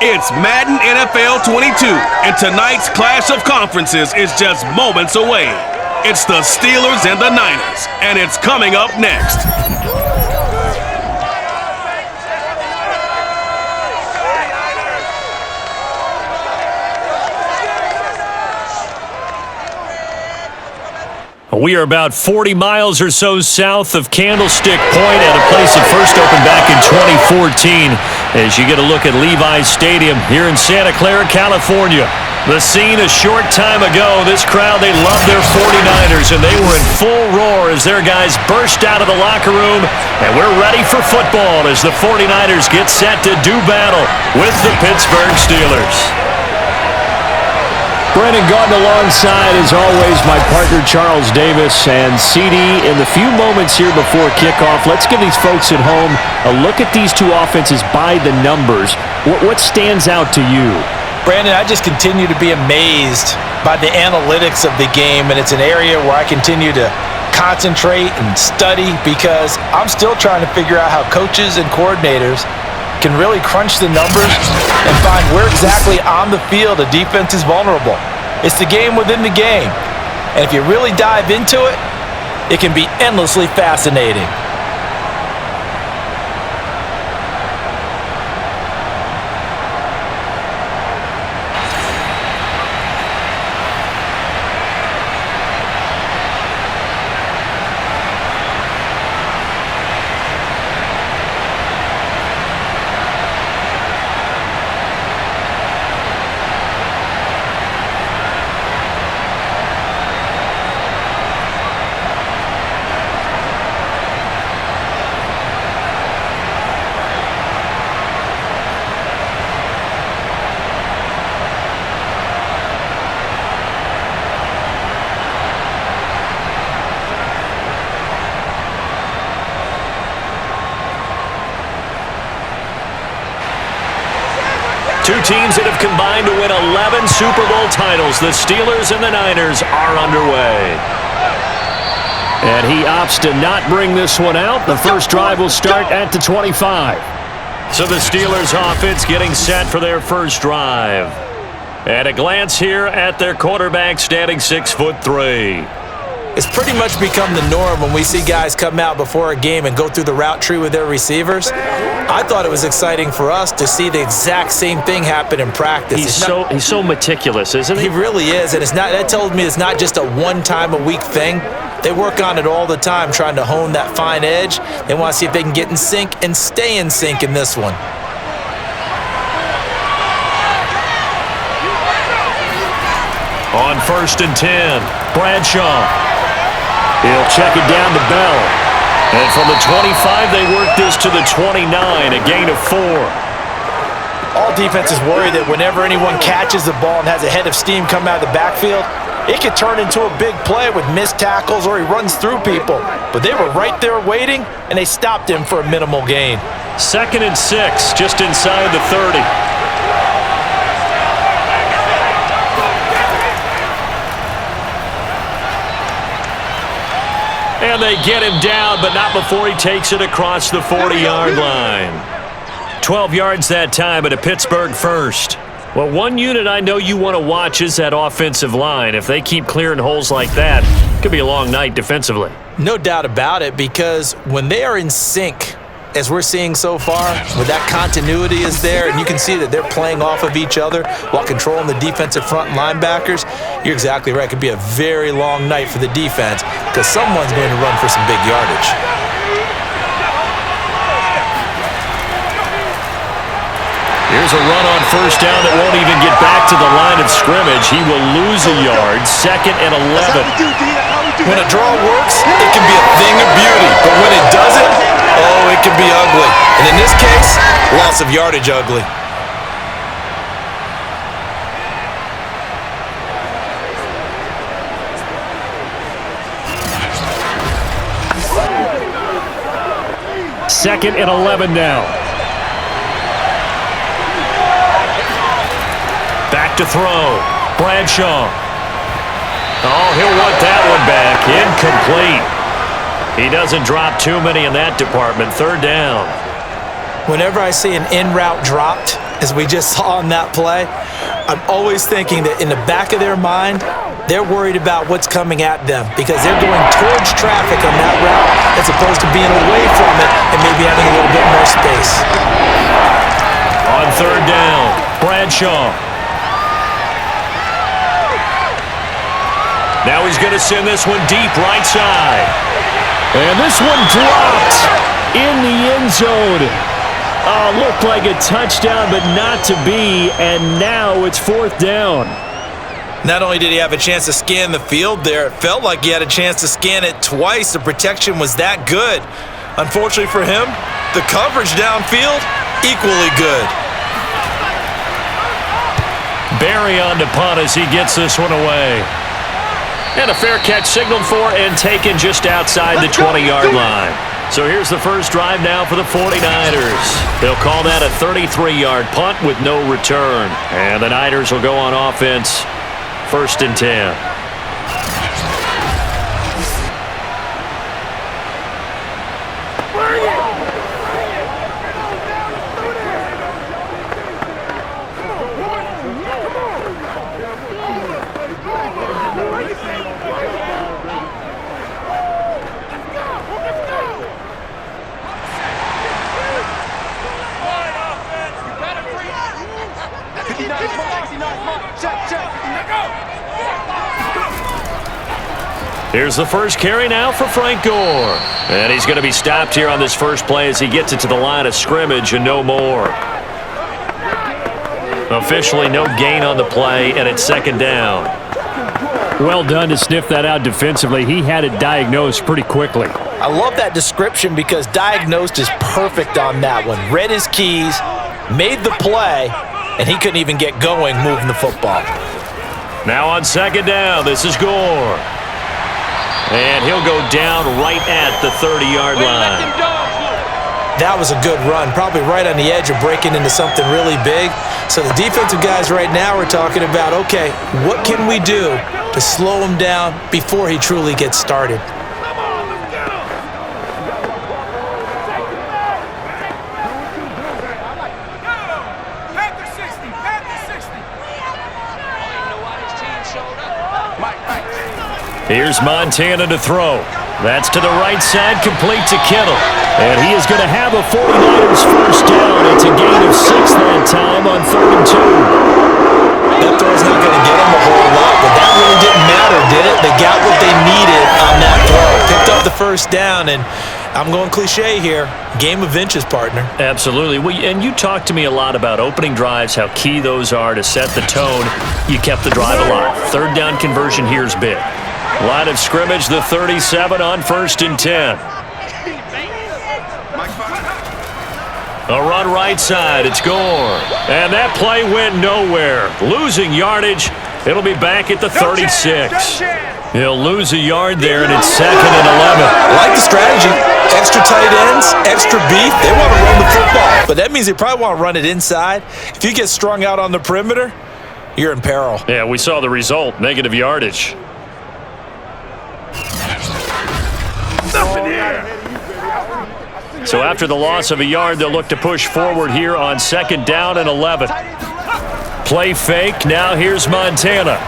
It's Madden NFL 22, and tonight's clash of conferences is just moments away. It's the Steelers and the Niners, and it's coming up next. We are about 40 miles or so south of Candlestick Point at a place that first opened back in 2014 as you get a look at Levi's Stadium here in Santa Clara, California. The scene a short time ago, this crowd, they loved their 49ers, and they were in full roar as their guys burst out of the locker room, and we're ready for football as the 49ers get set to do battle with the Pittsburgh Steelers. Brennan Gordon alongside, as always, my partner Charles Davis. And CD, in the few moments here before kickoff, let's give these folks at home a look at these two offenses by the numbers. What stands out to you? Brandon, I just continue to be amazed by the analytics of the game, and it's an area where I continue to concentrate and study because I'm still trying to figure out how coaches and coordinators can really crunch the numbers and find where exactly on the field a defense is vulnerable. It's the game within the game. And if you really dive into it, it can be endlessly fascinating. Two teams that have combined to win 11 Super Bowl titles. The Steelers and the Niners are underway. And he opts to not bring this one out. The first drive will start at the 25. So the Steelers offense getting set for their first drive. At a glance here at their quarterback, standing 6'3". It's pretty much become the norm when we see guys come out before a game and go through the route tree with their receivers. I thought it was exciting for us to see the exact same thing happen in practice. He's so meticulous, isn't he? He really is, and that tells me it's not just a one-time-a-week thing. They work on it all the time, trying to hone that fine edge. They want to see if they can get in sync and stay in sync in this one. On 1st and 10, Bradshaw. He'll check it down to Bell. And from the 25, they work this to the 29, a gain of 4. All defenses worry that whenever anyone catches the ball and has a head of steam come out of the backfield, it could turn into a big play with missed tackles or he runs through people. But they were right there waiting, and they stopped him for a minimal gain. 2nd and 6, just inside the 30. And they get him down, but not before he takes it across the 40-yard line. 12 yards that time at a Pittsburgh first. Well, one unit I know you want to watch is that offensive line. If they keep clearing holes like that, it could be a long night defensively. No doubt about it, because when they are in sync, as we're seeing so far, when that continuity is there, and you can see that they're playing off of each other while controlling the defensive front linebackers, you're exactly right. It could be a very long night for the defense because someone's going to run for some big yardage. Here's a run on 1st down that won't even get back to the line of scrimmage. He will lose a yard. 2nd and 11. When a draw works, it can be a thing of beauty, but when it doesn't, oh, it can be ugly. And in this case, loss of yardage ugly. Second and 11 now. Back to throw. Bradshaw. Oh, he'll want that one back. Incomplete. He doesn't drop too many in that department. 3rd down. whenever I see an in-route dropped, as we just saw on that play, I'm always thinking that in the back of their mind, they're worried about what's coming at them because they're going towards traffic on that route as opposed to being away from it and maybe having a little bit more space. On third down, Bradshaw. Now he's going to send this one deep right side. And this one dropped in the end zone. Looked like a touchdown, but not to be, and now it's fourth down. Not only did he have a chance to scan the field there, it felt like he had a chance to scan it twice. The protection was that good. Unfortunately for him, the coverage downfield, equally good. Barry on to punt as he gets this one away. And a fair catch signaled for and taken just outside the 20-yard line. So here's the first drive now for the 49ers. They'll call that a 33-yard punt with no return. And the Niners will go on offense, 1st and 10. Here's the first carry now for Frank Gore. And he's going to be stopped here on this first play as he gets it to the line of scrimmage and no more. Officially no gain on the play, and it's 2nd down. Well done to sniff that out defensively. He had it diagnosed pretty quickly. I love that description because diagnosed is perfect on that one. Read his keys, made the play, and he couldn't even get going moving the football. Now on 2nd down, this is Gore. And he'll go down right at the 30-yard line. That was a good run, probably right on the edge of breaking into something really big. So the defensive guys right now are talking about, okay, what can we do to slow him down before he truly gets started? Here's Montana to throw. That's to the right side, complete to Kittle. And he is going to have a 49ers first down. It's a gain of 6 that time on 3rd and 2. That throw's not going to get him a whole lot, but that really didn't matter, did it? They got what they needed on that throw. Picked up the first down, and I'm going cliche here. Game of inches, partner. Absolutely. And you talked to me a lot about opening drives, how key those are to set the tone. You kept the drive alive. 3rd down conversion here is big. Line of scrimmage, the 37 on 1st and 10. A run right side, it's Gore. And that play went nowhere. Losing yardage, it'll be back at the 36. He'll lose a yard there, and it's 2nd and 11. I like the strategy. Extra tight ends, extra beef. They want to run the football, but that means they probably want to run it inside. If you get strung out on the perimeter, you're in peril. Yeah, we saw the result, negative yardage. So after the loss of a yard, they'll look to push forward here on 2nd down and 11. Play fake. Now here's Montana.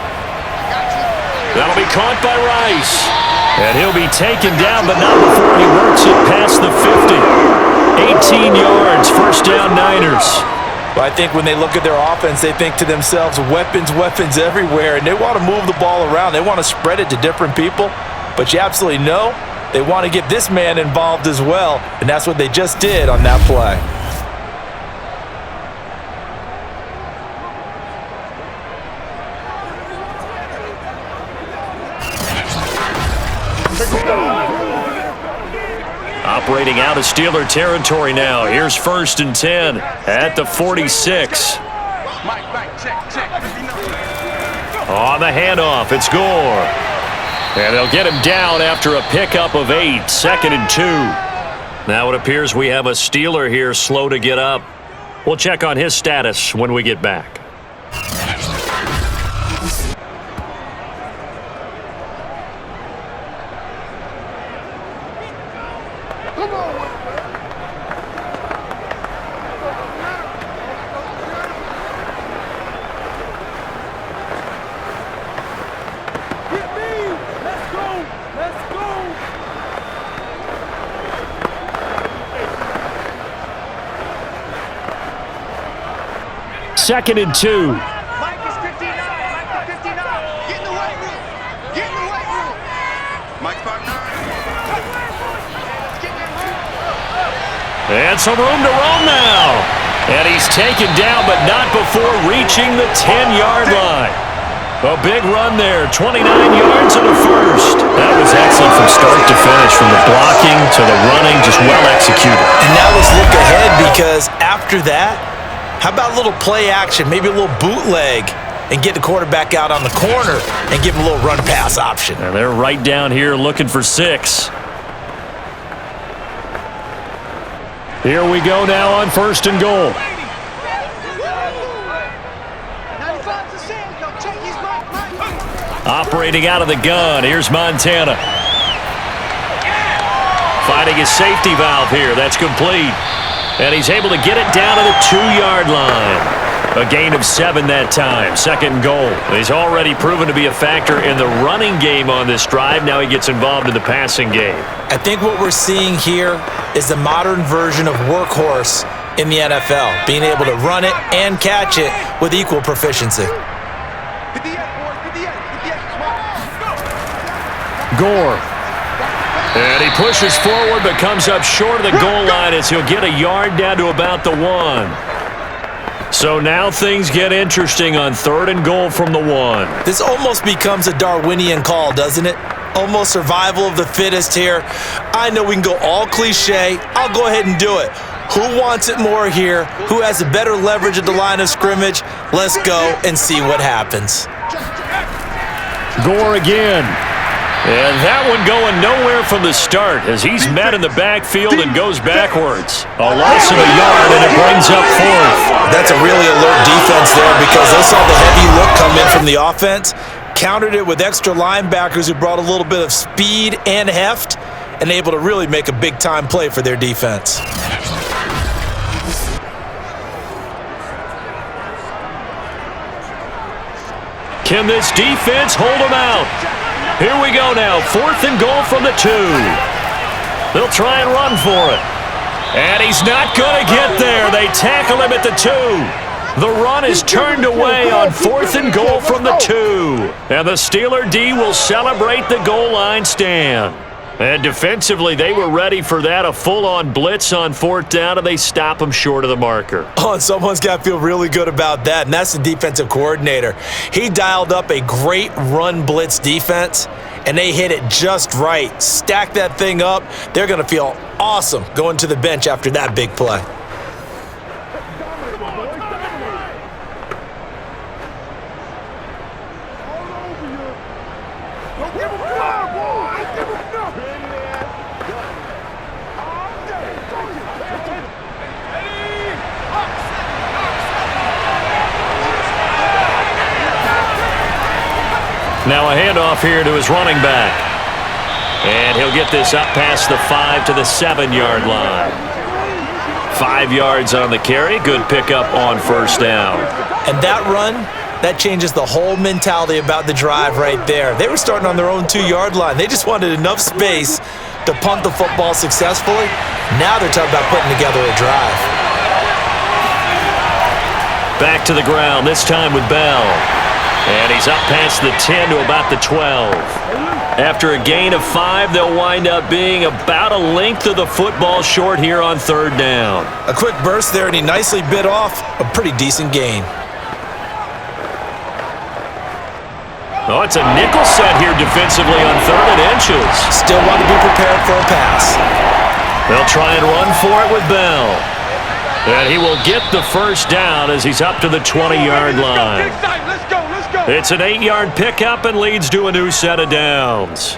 That'll be caught by Rice. And he'll be taken down, but not before he works it past the 50. 18 yards, 1st down Niners. Well, I think when they look at their offense, they think to themselves, weapons, weapons everywhere, and they want to move the ball around. They want to spread it to different people, but you absolutely know they want to get this man involved as well, and that's what they just did on that play. Operating out of Steeler territory now. Here's 1st and 10 at the 46. On the handoff, it's Gore. And they'll get him down after a pickup of 8, 2nd and 2. Now it appears we have a Steeler here slow to get up. We'll check on his status when we get back. 2nd and 2. Mike is 59. Mike is 59. Get in the weight room. Get in the weight room. Mike's back now. And some room to roam now. And he's taken down, but not before reaching the 10-yard line. A big run there, 29 yards and a first. That was excellent from start to finish, from the blocking to the running, just well executed. And now let's look ahead, because after that, how about a little play action, maybe a little bootleg, and get the quarterback out on the corner and give him a little run-pass option. And they're right down here looking for 6. Here we go now on 1st and goal. Operating out of the gun, here's Montana. Finding his safety valve here, that's complete. And he's able to get it down to the 2-yard line. A gain of 7 that time, 2nd and goal. He's already proven to be a factor in the running game on this drive. Now he gets involved in the passing game. I think what we're seeing here is the modern version of workhorse in the NFL, being able to run it and catch it with equal proficiency. Gore. And he pushes forward but comes up short of the goal line as he'll get a yard down to about the 1. So now things get interesting on 3rd and goal from the 1. This almost becomes a Darwinian call, doesn't it? Almost survival of the fittest here. I know we can go all cliche. I'll go ahead and do it. Who wants it more here? Who has a better leverage at the line of scrimmage? Let's go and see what happens. Gore again. And that one going nowhere from the start as he's met in the backfield and goes backwards. A loss of a yard, and it brings up 4th. That's a really alert defense there, because they saw the heavy look come in from the offense, countered it with extra linebackers who brought a little bit of speed and heft, and able to really make a big-time play for their defense. Can this defense hold them out? Here we go now, 4th and goal from the 2. They'll try and run for it. And he's not going to get there. They tackle him at the 2. The run is turned away on 4th and goal from the 2. And the Steeler D will celebrate the goal line stand. And defensively, they were ready for that, a full-on blitz on 4th down, and they stop him short of the marker. Oh, and someone's got to feel really good about that, and that's the defensive coordinator. He dialed up a great run blitz defense, and they hit it just right. Stack that thing up. They're going to feel awesome going to the bench after that big play. Now a handoff here to his running back. And he'll get this up past the 5 to the 7-yard line. 5 yards on the carry. Good pickup on 1st down. And that run, that changes the whole mentality about the drive right there. They were starting on their own 2-yard line. They just wanted enough space to punt the football successfully. Now they're talking about putting together a drive. Back to the ground, this time with Bell. And he's up past the 10 to about the 12. After a gain of 5, they'll wind up being about a length of the football short here on 3rd down. A quick burst there, and he nicely bit off a pretty decent gain. Oh, it's a nickel set here defensively on 3rd and inches. Still want to be prepared for a pass. They'll try and run for it with Bell. And he will get the 1st down as he's up to the 20-yard line. It's an 8-yard pickup and leads to a new set of downs.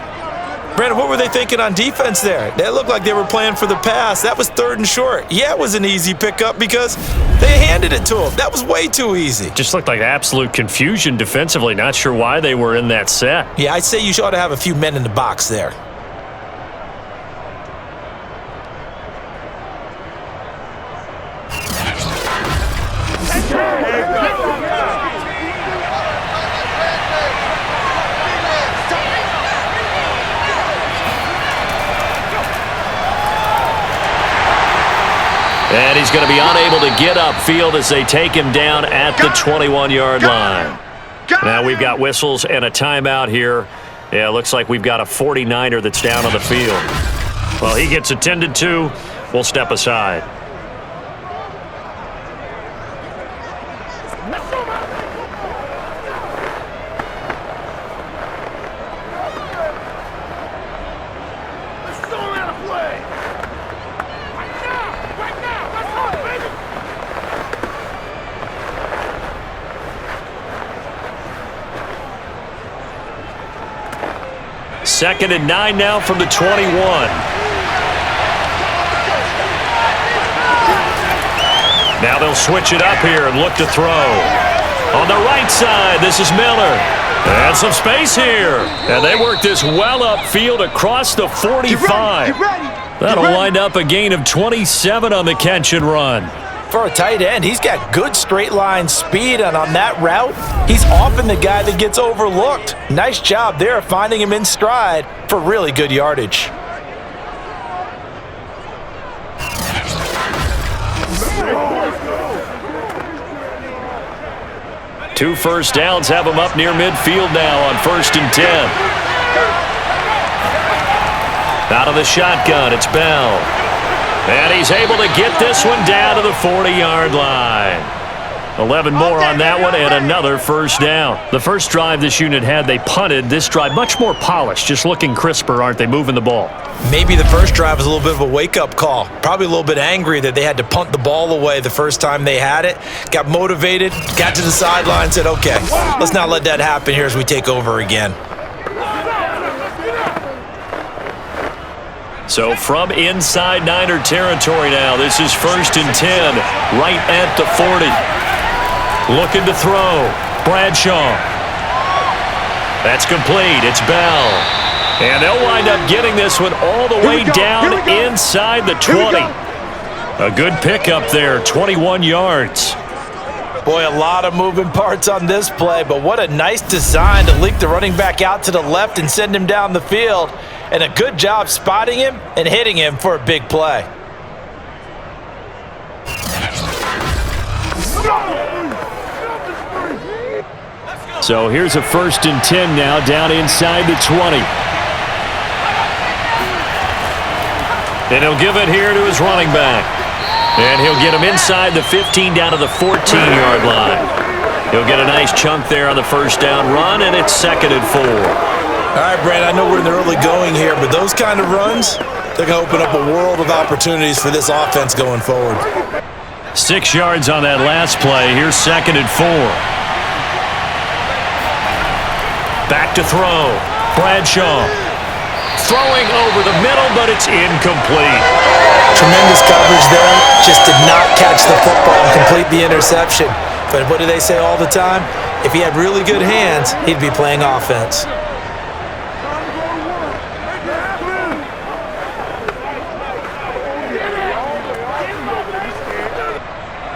Brandon, what were they thinking on defense there? They looked like they were playing for the pass. That was 3rd and short. Yeah, it was an easy pickup because they handed it to him. That was way too easy. Just looked like absolute confusion defensively. Not sure why they were in that set. Yeah, I'd say you ought to have a few men in the box there. And he's going to be unable to get upfield as they take him down at the 21-yard line. Now we've got whistles and a timeout here. Yeah, it looks like we've got a 49er that's down on the field. Well, he gets attended to. We'll step aside. Second and 9 now from the 21. Now they'll switch it up here and look to throw. On the right side, this is Miller. And some space here. And they work this well upfield across the 45. That'll wind up a gain of 27 on the catch and run. For a tight end, he's got good straight line speed, and on that route, he's often the guy that gets overlooked. Nice job there finding him in stride for really good yardage. Two first downs have him up near midfield now on 1st and 10. Out of the shotgun, it's Bell. And he's able to get this one down to the 40-yard line. 11 more on that one and another first down. The first drive this unit had, they punted. This drive, much more polished, just looking crisper, aren't they, moving the ball? Maybe the first drive was a little bit of a wake-up call. Probably a little bit angry that they had to punt the ball away the first time they had it. Got motivated, got to the sideline, said, okay, let's not let that happen here as we take over again. So from inside Niner territory now, this is 1st and 10, right at the 40. Looking to throw. Bradshaw. That's complete. It's Bell. And they'll wind up getting this one all the way down inside the 20. A good pickup there, 21 yards. Boy, a lot of moving parts on this play, but what a nice design to leak the running back out to the left and send him down the field. And a good job spotting him and hitting him for a big play. So here's a 1st and 10 now down inside the 20. And he'll give it here to his running back. And he'll get him inside the 15 down to the 14-yard line. He'll get a nice chunk there on the first down run, and it's 2nd and 4. All right, Brandon, I know we're in the early going here, but those kind of runs, they're going to open up a world of opportunities for this offense going forward. 6 yards on that last play. Here's 2nd and 4. Back to throw. Bradshaw. Throwing over the middle, but it's incomplete. Tremendous coverage there. Just did not catch the football and complete the interception. But what do they say all the time? If he had really good hands, he'd be playing offense.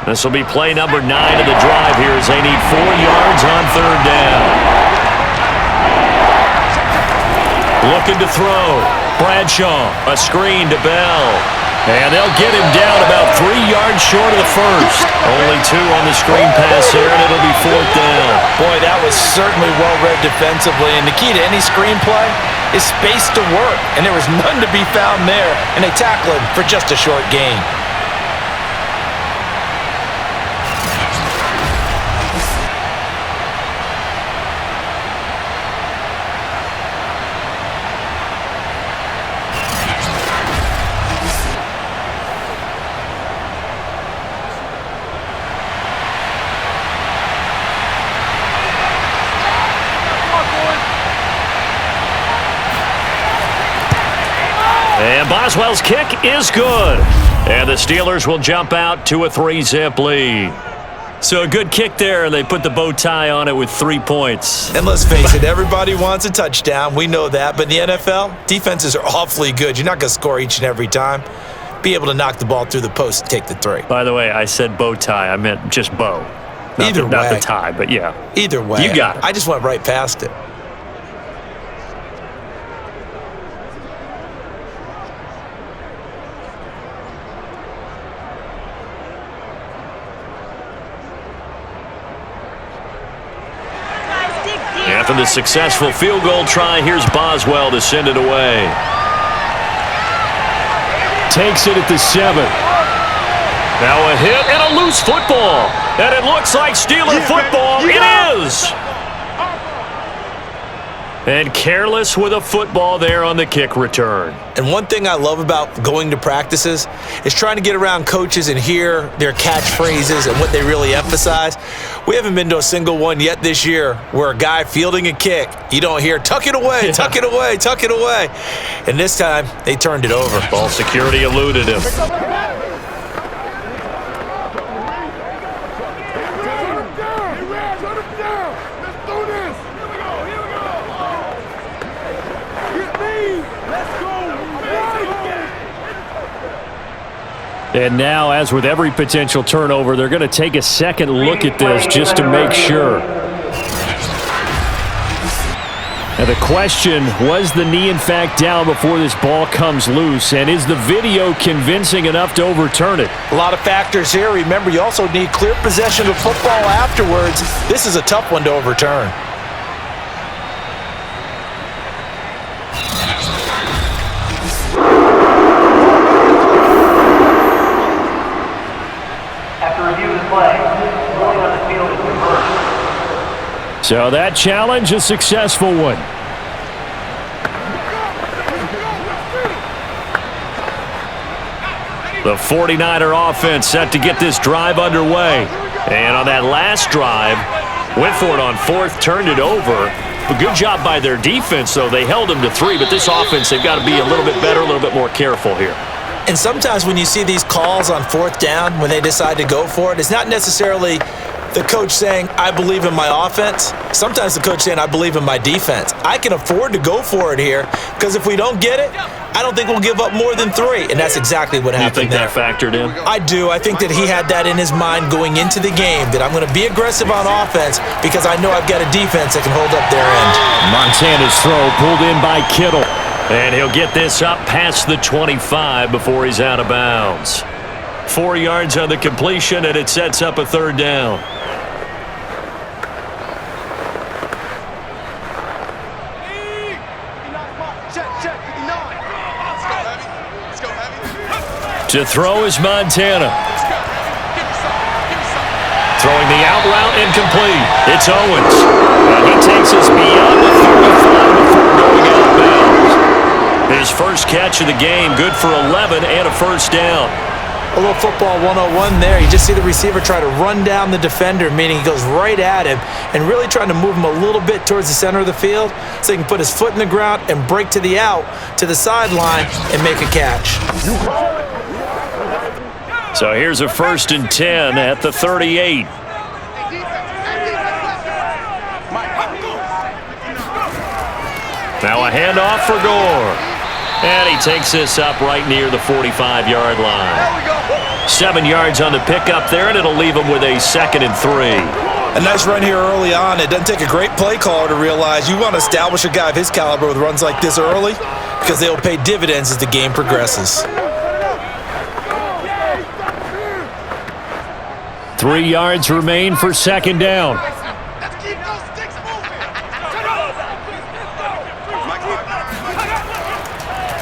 This will be play number 9 of the drive here as they need 4 yards on 3rd down. Looking to throw. Bradshaw, a screen to Bell. And they'll get him down about 3 yards short of the first. Only 2 on the screen pass here, and it'll be 4th down. Boy, that was certainly well-read defensively. And the key to any screenplay is space to work. And there was none to be found there. And they tackle him for just a short gain. And Boswell's kick is good. And the Steelers will jump out to a 3-zip lead. So a good kick there, and they put the bow tie on it with 3 points. And let's face it, everybody wants a touchdown. We know that. But in the NFL, defenses are awfully good. You're not going to score each and every time. Be able to knock the ball through the post and take the 3. By the way, I said bow tie. I meant just bow. Not the tie, but yeah. Either way. You got it. I just went right past it. the successful field goal try. Here's Boswell to send it away. Takes it at the 7. Now a hit and a loose football. And it looks like Steeler football. It is! And careless with a football there on the kick return. And one thing I love about going to practices is trying to get around coaches and hear their catchphrases and what they really emphasize. We haven't been to a single one yet this year where a guy fielding a kick, you don't hear, tuck it away, tuck it away, tuck it away. And this time, they turned it over. Ball security eluded him. And now, as with every potential turnover, they're going to take a second look at this just to make sure. Now the question, was the knee in fact down before this ball comes loose? And is the video convincing enough to overturn it? A lot of factors here. Remember, you also need clear possession of football afterwards. This is a tough one to overturn. So that challenge, a successful one. The 49er offense set to get this drive underway. And on that last drive, went for it on 4th, turned it over. A good job by their defense, though. They held them to 3, but this offense, they've got to be a little bit better, a little bit more careful here. And sometimes when you see these calls on 4th down, when they decide to go for it, it's not necessarily the coach saying, I believe in my offense. Sometimes the coach saying, I believe in my defense. I can afford to go for it here because if we don't get it, I don't think we'll give up more than 3. And that's exactly what happened there. You think that factored in? I do. I think that he had that in his mind going into the game, that I'm going to be aggressive on offense because I know I've got a defense that can hold up their end. Montana's throw pulled in by Kittle. And he'll get this up past the 25 before he's out of bounds. 4 yards on the completion, and it sets up a 3rd down. To throw is Montana. Throwing the out route incomplete. It's Owens. And he takes us beyond the 35 before going out of bounds. His first catch of the game, good for 11 and a 1st down. A little football 101 there. You just see the receiver try to run down the defender, meaning he goes right at him and really trying to move him a little bit towards the center of the field so he can put his foot in the ground and break to the out, to the sideline, and make a catch. So here's a 1st and 10 at the 38. Now a handoff for Gore. And he takes this up right near the 45-yard line. 7 yards on the pickup there, and it'll leave him with a 2nd and 3. A nice run here early on. It doesn't take a great play caller to realize you want to establish a guy of his caliber with runs like this early because they'll pay dividends as the game progresses. 3 yards remain for 2nd down.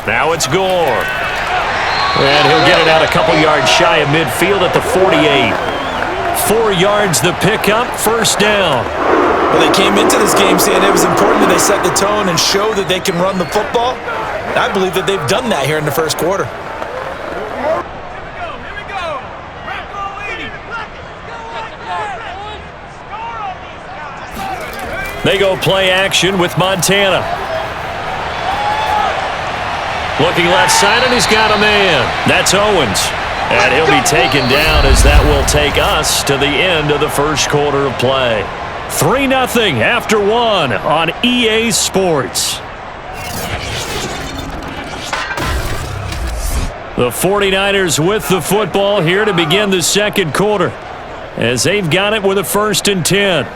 Now it's Gore. And he'll get it out a couple yards shy of midfield at the 48. 4 yards the pickup, 1st down. Well, they came into this game saying it was important that they set the tone and show that they can run the football. And I believe that they've done that here in the 1st quarter. They go play action with Montana. Looking left side, and he's got a man. That's Owens. And he'll be taken down as that will take us to the end of the 1st quarter of play. 3-0 after 1 on EA Sports. The 49ers with the football here to begin the 2nd quarter as they've got it with a 1st and 10.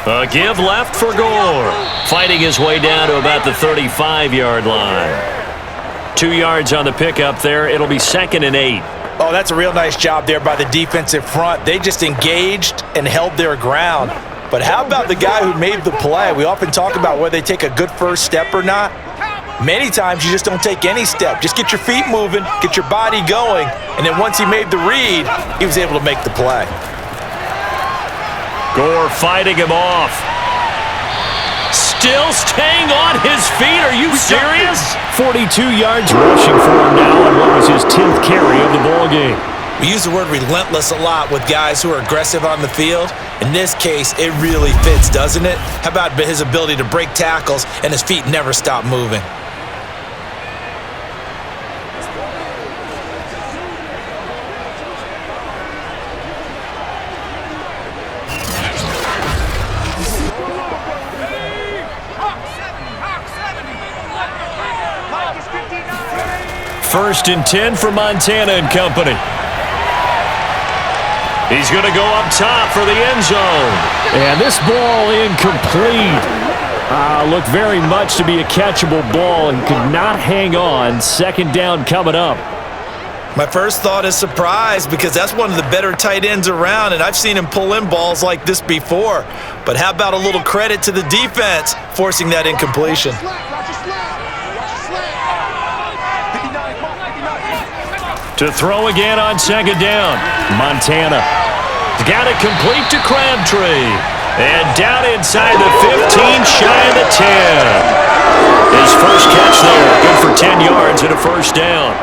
A give left for Gore. Fighting his way down to about the 35-yard line. 2 yards on the pickup there. It'll be 2nd and 8. Oh, that's a real nice job there by the defensive front. They just engaged and held their ground. But how about the guy who made the play? We often talk about whether they take a good first step or not. Many times you just don't take any step. Just get your feet moving, get your body going, and then once he made the read, he was able to make the play. Gore fighting him off. Still staying on his feet. Are you serious? 42 yards rushing for him now on what was his 10th carry of the ball game. We use the word relentless a lot with guys who are aggressive on the field. In this case, it really fits, doesn't it? How about his ability to break tackles and his feet never stop moving? First and 10 for Montana and company. He's going to go up top for the end zone. And this ball incomplete. Looked very much to be a catchable ball and could not hang on. 2nd down coming up. My first thought is surprise because that's one of the better tight ends around, and I've seen him pull in balls like this before. But how about a little credit to the defense forcing that incompletion? To throw again on 2nd down. Montana got it complete to Crabtree. And down inside the 15, shy of the 10. His first catch there, good for 10 yards and a first down.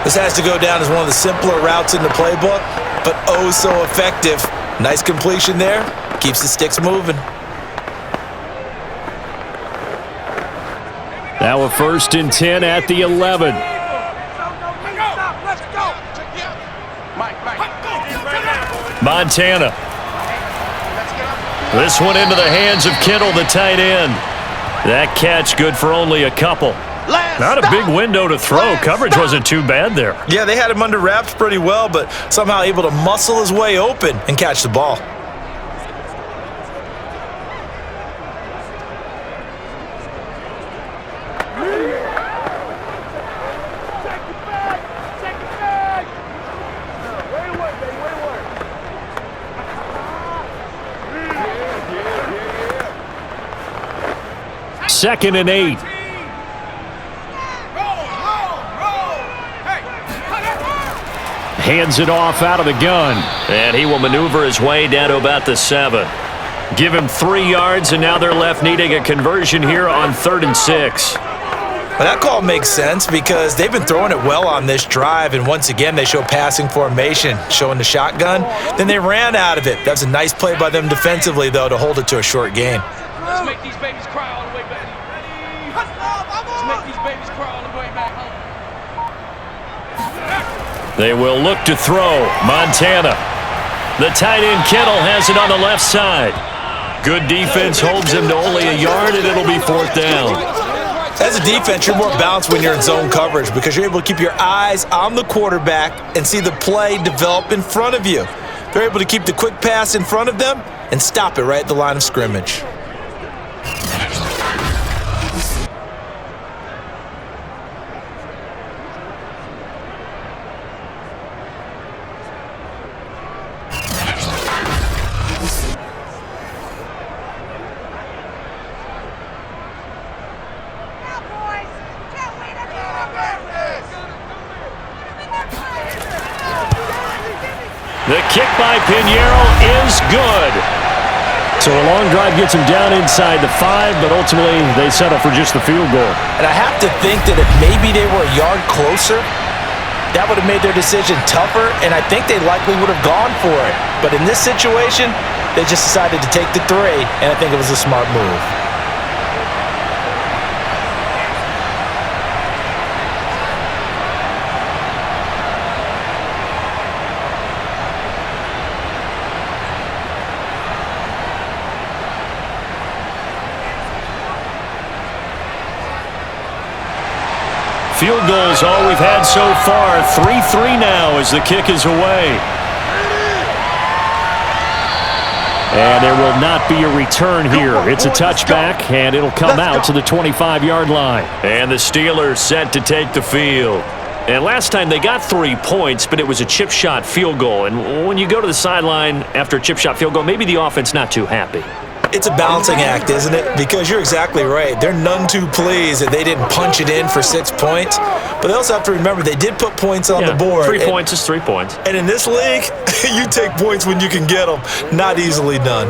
This has to go down as one of the simpler routes in the playbook, but oh so effective. Nice completion there. Keeps the sticks moving. Now a 1st and 10 at the 11. Montana. This one into the hands of Kittle, the tight end. That catch good for only a couple. Not a big window to throw. Coverage wasn't too bad there. Yeah, they had him under wraps pretty well, but somehow able to muscle his way open and catch the ball. Second and 8. Hands it off out of the gun. And he will maneuver his way down to about the 7. Give him 3 yards, and now they're left needing a conversion here on 3rd and 6. Well, that call makes sense because they've been throwing it well on this drive, and once again they show passing formation, showing the shotgun. Then they ran out of it. That's a nice play by them defensively, though, to hold it to a short gain. Let's make these babies cry all the way back. Let's make these babies cry all the way back home. They will look to throw. Montana. The tight end Kittle has it on the left side. Good defense holds him to only a yard, and it'll be 4th down. As a defense, you're more balanced when you're in zone coverage because you're able to keep your eyes on the quarterback and see the play develop in front of you. They're able to keep the quick pass in front of them and stop it right at the line of scrimmage. The kick by Pinheiro is good. So a long drive gets him down inside the 5, but ultimately they settle for just the field goal. And I have to think that if maybe they were a yard closer, that would have made their decision tougher, and I think they likely would have gone for it. But in this situation, they just decided to take the 3, and I think it was a smart move. Field goals all we've had so far. 3-3 now as the kick is away. And there will not be a return here. It's a touchback, and it'll come out to the 25-yard line. And the Steelers set to take the field. And last time they got 3 points, but it was a chip shot field goal. And when you go to the sideline after a chip shot field goal, maybe the offense not too happy. It's a balancing act, isn't it? Because you're exactly right. They're none too pleased that they didn't punch it in for 6 points. But they also have to remember they did put points on the board. 3 points is 3 points. And in this league, you take points when you can get them. Not easily done.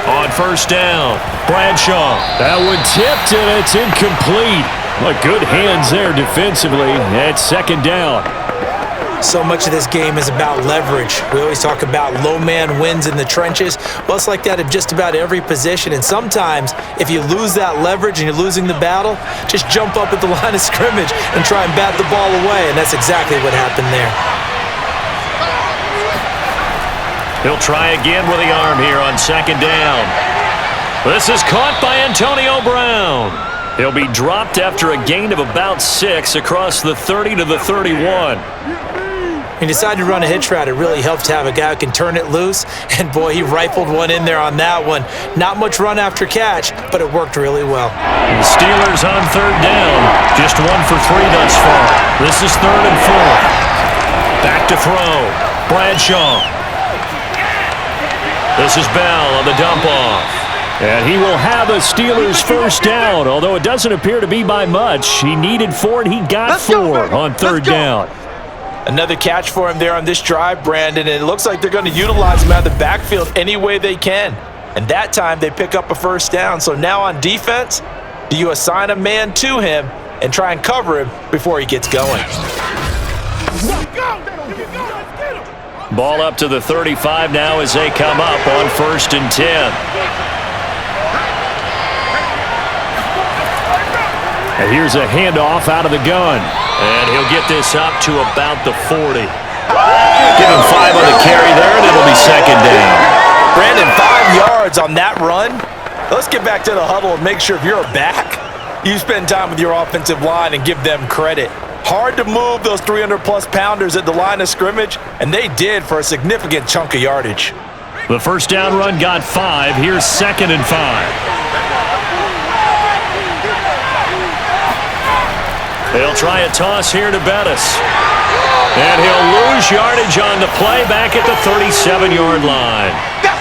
On first down, Bradshaw. That one tipped, and it's incomplete. But good hands there defensively at second down. So much of this game is about leverage. We always talk about low man wins in the trenches. Well, it's like that in just about every position. And sometimes, if you lose that leverage and you're losing the battle, just jump up at the line of scrimmage and try and bat the ball away. And that's exactly what happened there. He'll try again with the arm here on second down. This is caught by Antonio Brown. He'll be dropped after a gain of about 6 across the 30 to the 31. He decided to run a hitch route. It really helps to have a guy who can turn it loose. And, boy, he rifled one in there on that one. Not much run after catch, but it worked really well. And the Steelers on third down. Just 1 for 3 thus far. This is 3rd and 4. Back to throw. Bradshaw. This is Bell on the dump-off. And he will have a Steelers first down, although it doesn't appear to be by much. He needed 4, and he got 4 on third down. Another catch for him there on this drive, Brandon, and it looks like they're going to utilize him out of the backfield any way they can. And that time they pick up a first down. So now on defense, do you assign a man to him and try and cover him before he gets going? Ball up to the 35 now as they come up on 1st and 10. And here's a handoff out of the gun. And he'll get this up to about the 40. Give him 5 on the carry there, and it'll be second down. Brandon, 5 yards on that run. Let's get back to the huddle and make sure if you're a back, you spend time with your offensive line and give them credit. Hard to move those 300-plus pounders at the line of scrimmage, and they did for a significant chunk of yardage. The first down run got 5. Here's 2nd and 5. They'll try a toss here to Bettis. And he'll lose yardage on the play back at the 37-yard line.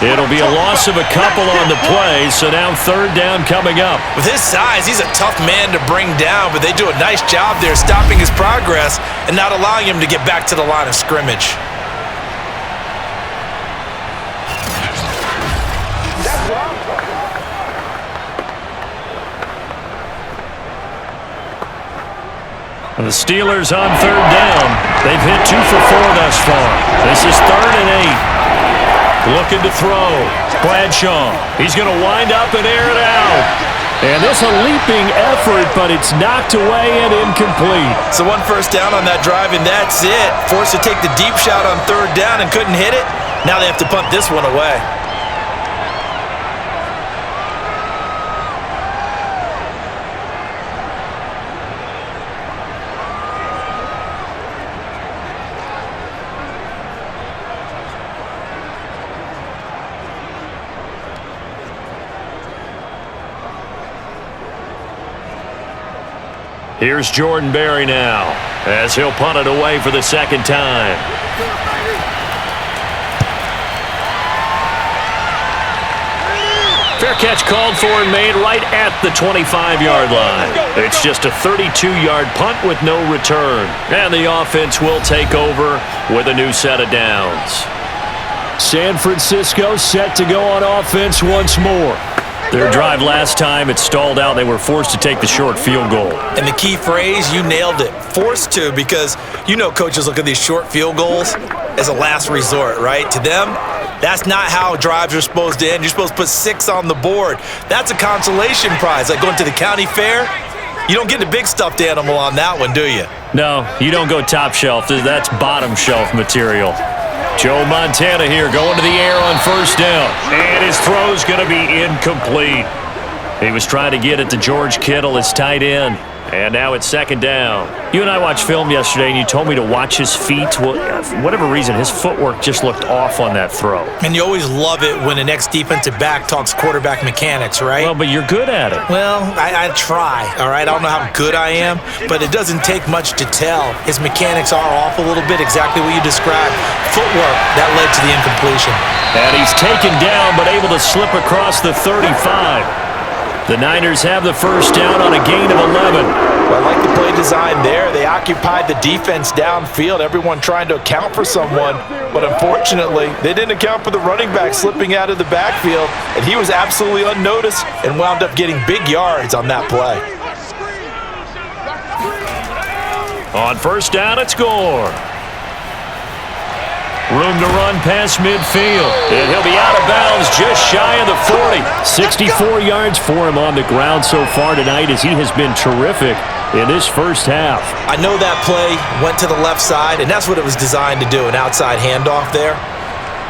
It'll be a loss of a couple on the play, so now 3rd down coming up. With his size, he's a tough man to bring down, but they do a nice job there stopping his progress and not allowing him to get back to the line of scrimmage. And the Steelers on 3rd down. They've hit 2 for 4 thus far. This is 3rd and 8. Looking to throw. Bradshaw. He's going to wind up and air it out. And this a leaping effort, but it's knocked away and incomplete. So 1 first down on that drive, and that's it. Forced to take the deep shot on 3rd down and couldn't hit it. Now they have to punt this one away. Here's Jordan Berry now as he'll punt it away for the 2nd time. Fair catch called for and made right at the 25-yard line. It's just a 32-yard punt with no return. And the offense will take over with a new set of downs. San Francisco set to go on offense once more. Their drive last time, it stalled out. They were forced to take the short field goal. And the key phrase, you nailed it. Forced to, because you know coaches look at these short field goals as a last resort, right? To them, that's not how drives are supposed to end. You're supposed to put 6 on the board. That's a consolation prize. Like going to the county fair, you don't get the big stuffed animal on that one, do you? No, you don't go top shelf. That's bottom shelf material. Joe Montana here going to the air on 1st down. And his throw's going to be incomplete. He was trying to get it to George Kittle, his tight end. And now it's second down. You and I watched film yesterday, and you told me to watch his feet. Well, for whatever reason, his footwork just looked off on that throw. And you always love it when the next defensive back talks quarterback mechanics, right? Well, but you're good at it. Well, I try, all right? I don't know how good I am, but it doesn't take much to tell. His mechanics are off a little bit, exactly what you described. Footwork, that led to the incompletion. And he's taken down, but able to slip across the 35. The Niners have the first down on a gain of 11. Well, I like the play design there. They occupied the defense downfield, everyone trying to account for someone. But unfortunately, they didn't account for the running back slipping out of the backfield, and he was absolutely unnoticed and wound up getting big yards on that play. On first down, it's Gore. Room to run past midfield. And he'll be out of bounds just shy of the 40. 64 yards for him on the ground so far tonight as he has been terrific in this first half. I know that play went to the left side, and that's what it was designed to do, an outside handoff there.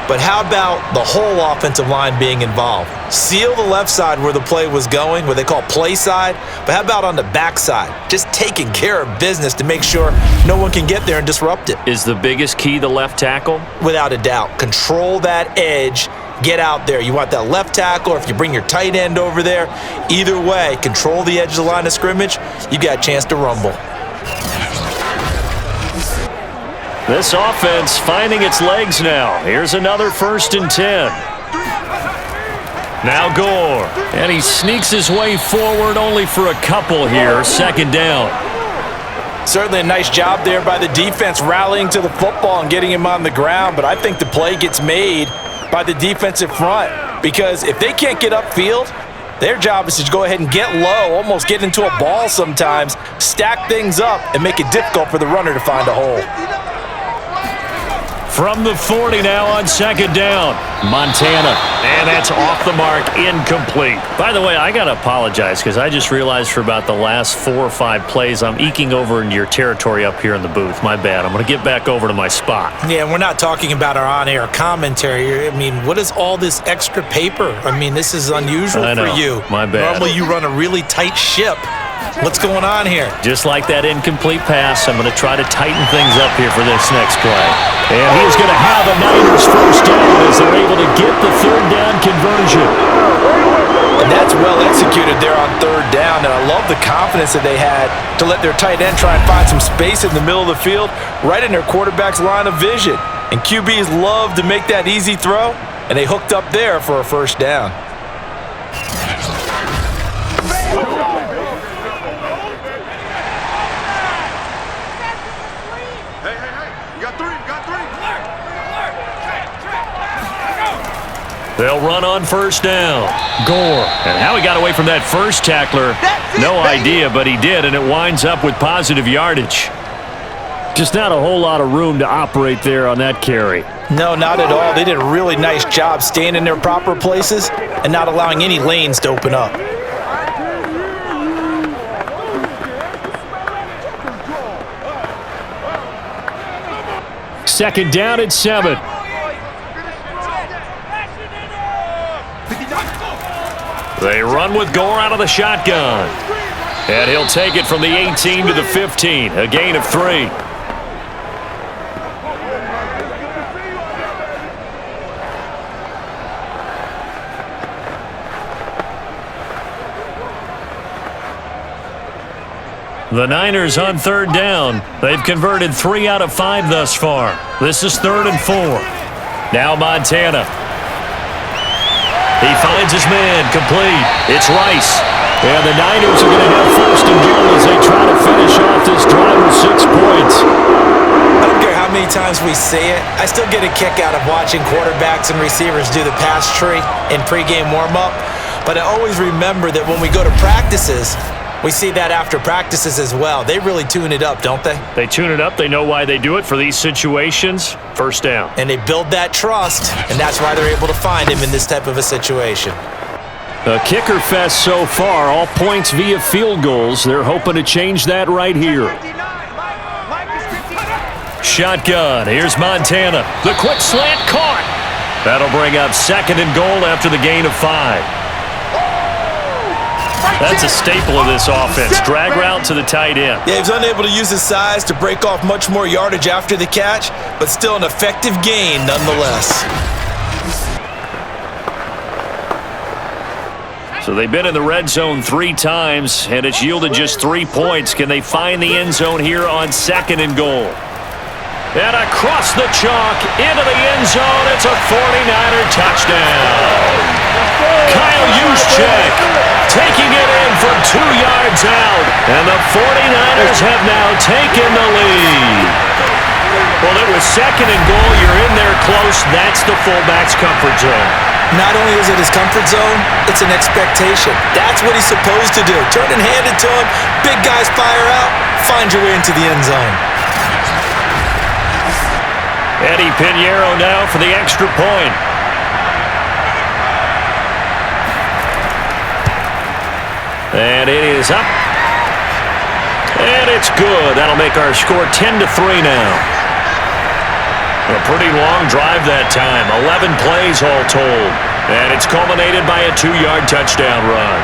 But how about the whole offensive line being involved? Seal the left side where the play was going, what they call play side, but how about on the back side? Just taking care of business to make sure no one can get there and disrupt it. Is the biggest key the left tackle? Without a doubt. Control that edge. Get out there. You want that left tackle, or if you bring your tight end over there, either way, control the edge of the line of scrimmage, you got a chance to rumble. This offense finding its legs now. Here's another 1st and 10. Now Gore. And he sneaks his way forward only for a couple here. Second down. Certainly a nice job there by the defense rallying to the football and getting him on the ground, but I think the play gets made by the defensive front because if they can't get upfield, their job is to go ahead and get low, almost get into a ball sometimes, stack things up, and make it difficult for the runner to find a hole. From the 40 now on second down. Montana. And that's off the mark, incomplete. By the way, I got to apologize because I just realized for about the last 4 or 5 plays, I'm eking over into your territory up here in the booth. My bad. I'm going to get back over to my spot. Yeah, we're not talking about our on-air commentary. I mean, what is all this extra paper? I mean, this is unusual for you. My bad. Normally you run a really tight ship. What's going on here? Just like that incomplete pass, I'm going to try to tighten things up here for this next play. And he's going to have a Niners first down as they're able to get the third down conversion. And that's well executed there on third down, and I love the confidence that they had to let their tight end try and find some space in the middle of the field, right in their quarterback's line of vision. And QBs love to make that easy throw, and they hooked up there for a first down. They'll run on first down. Gore. And how he got away from that first tackler, no idea, but he did, and it winds up with positive yardage. Just not a whole lot of room to operate there on that carry. No, not at all. They did a really nice job staying in their proper places and not allowing any lanes to open up. Second down at 7. They run with Gore out of the shotgun. And he'll take it from the 18 to the 15, a gain of 3. The Niners on third down. They've converted 3 out of 5 thus far. This is 3rd and 4. Now Montana. He finds his man, complete. It's Rice. And the Niners are going to have first and goal as they try to finish off this drive with 6 points. I don't care how many times we say it, I still get a kick out of watching quarterbacks and receivers do the pass tree in pregame warm-up. But I always remember that when we go to practices, we see that after practices as well. They really tune it up, don't they? They tune it up. They know why they do it for these situations. First down. And they build that trust, and that's why they're able to find him in this type of a situation. A kicker fest so far, all points via field goals. They're hoping to change that right here. Shotgun. Here's Montana. The quick slant caught. That'll bring up 2nd and goal after the gain of 5. That's a staple of this offense. Drag route to the tight end. Yeah, he was unable to use his size to break off much more yardage after the catch, but still an effective gain nonetheless. So they've been in the red zone 3 times, and it's yielded just 3 points. Can they find the end zone here on 2nd and goal? And across the chalk, into the end zone, it's a 49er touchdown. Kyle Juszczyk taking it in from 2 yards out, and the 49ers have now taken the lead. Well, it was 2nd and goal. You're in there close. That's the fullback's comfort zone. Not only is it his comfort zone, it's an expectation. That's what he's supposed to do. Turn and hand it to him. Big guys fire out. Find your way into the end zone. Eddie Pinheiro now for the extra point. And it is up. And it's good. That'll make our score 10-3 now. A pretty long drive that time. 11 plays all told. And it's culminated by a 2-yard touchdown run.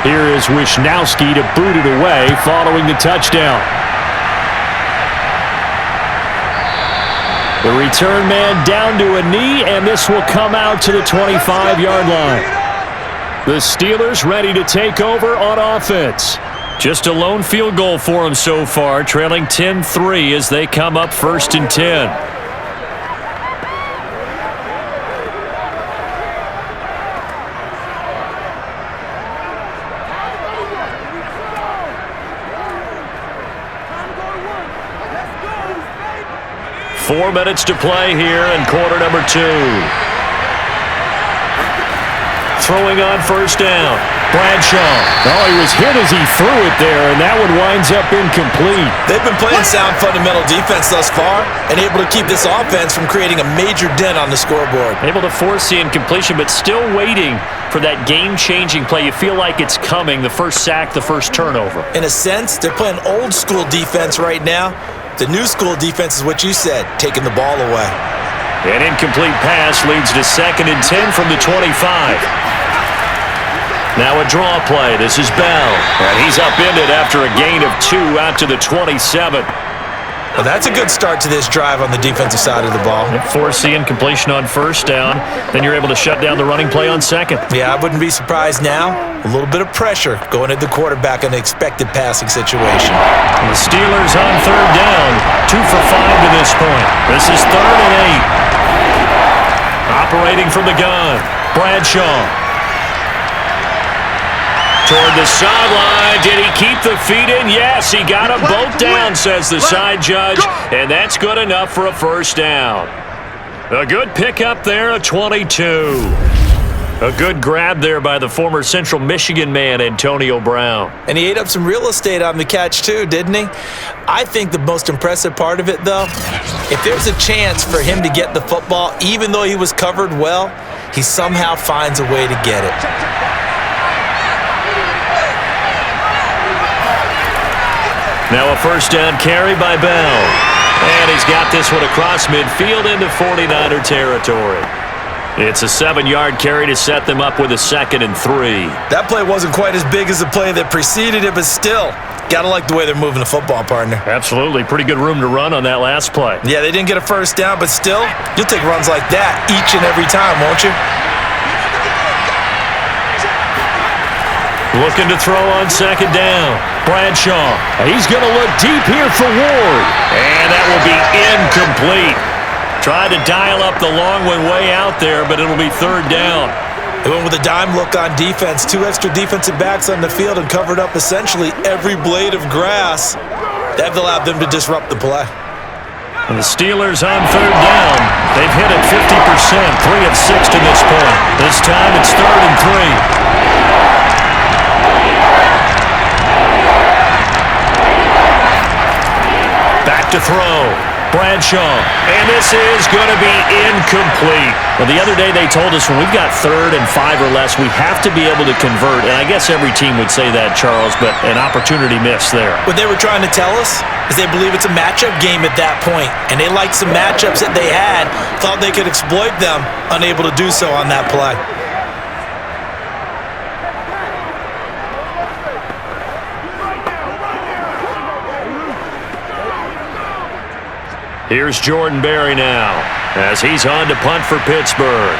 Here is Wisnowski to boot it away following the touchdown. The return man down to a knee, and this will come out to the 25-yard line. The Steelers ready to take over on offense. Just a lone field goal for them so far, trailing 10-3 as they come up 1st and 10. Four minutes to play here in quarter number 2. Throwing on 1st down. Bradshaw. Oh, he was hit as he threw it there, and that one winds up incomplete. They've been playing sound fundamental defense thus far and able to keep this offense from creating a major dent on the scoreboard. Able to force the incompletion, but still waiting for that game-changing play. You feel like it's coming, the first sack, the first turnover. In a sense, they're playing old-school defense right now. The new school defense is what you said, taking the ball away. An incomplete pass leads to 2nd and 10 from the 25. Now a draw play. This is Bell. And he's upended after a gain of 2 out to the 27. Well, that's a good start to this drive on the defensive side of the ball. Force the incompletion on 1st down. Then you're able to shut down the running play on 2nd. Yeah, I wouldn't be surprised now. A little bit of pressure going at the quarterback in an expected passing situation. And the Steelers on 3rd down. 2 for 5 to this point. This is 3rd and 8. Operating from the gun. Bradshaw. Toward the sideline. Did he keep the feet in? Yes, he got them both down, says the side judge. And that's good enough for a 1st down. A good pickup there, a 22. A good grab there by the former Central Michigan man, Antonio Brown. And he ate up some real estate on the catch too, didn't he? I think the most impressive part of it, though, if there's a chance for him to get the football, even though he was covered well, he somehow finds a way to get it. Now a 1st down carry by Bell. And he's got this one across midfield into 49er territory. It's a 7-yard carry to set them up with a 2nd and 3. That play wasn't quite as big as the play that preceded it, but still, gotta like the way they're moving the football, partner. Absolutely. Pretty good room to run on that last play. Yeah, they didn't get a 1st down, but still, you'll take runs like that each and every time, won't you? Looking to throw on 2nd down. Bradshaw. He's going to look deep here for Ward. And that will be incomplete. Tried to dial up the long one way out there, but it'll be 3rd down. They went with a dime look on defense. 2 extra defensive backs on the field and covered up essentially every blade of grass. That allowed them to disrupt the play. And the Steelers on 3rd down. They've hit it 50%, 3 of 6 to this point. This time it's 3rd and 3. Back to throw. Bradshaw, and this is going to be incomplete. Well, the other day they told us when we've got 3rd and 5 or less, we have to be able to convert, and I guess every team would say that, Charles, but an opportunity missed there. What they were trying to tell us is they believe it's a matchup game at that point, and they liked some matchups that they had, thought they could exploit them, unable to do so on that play. Here's Jordan Berry now as he's on to punt for Pittsburgh.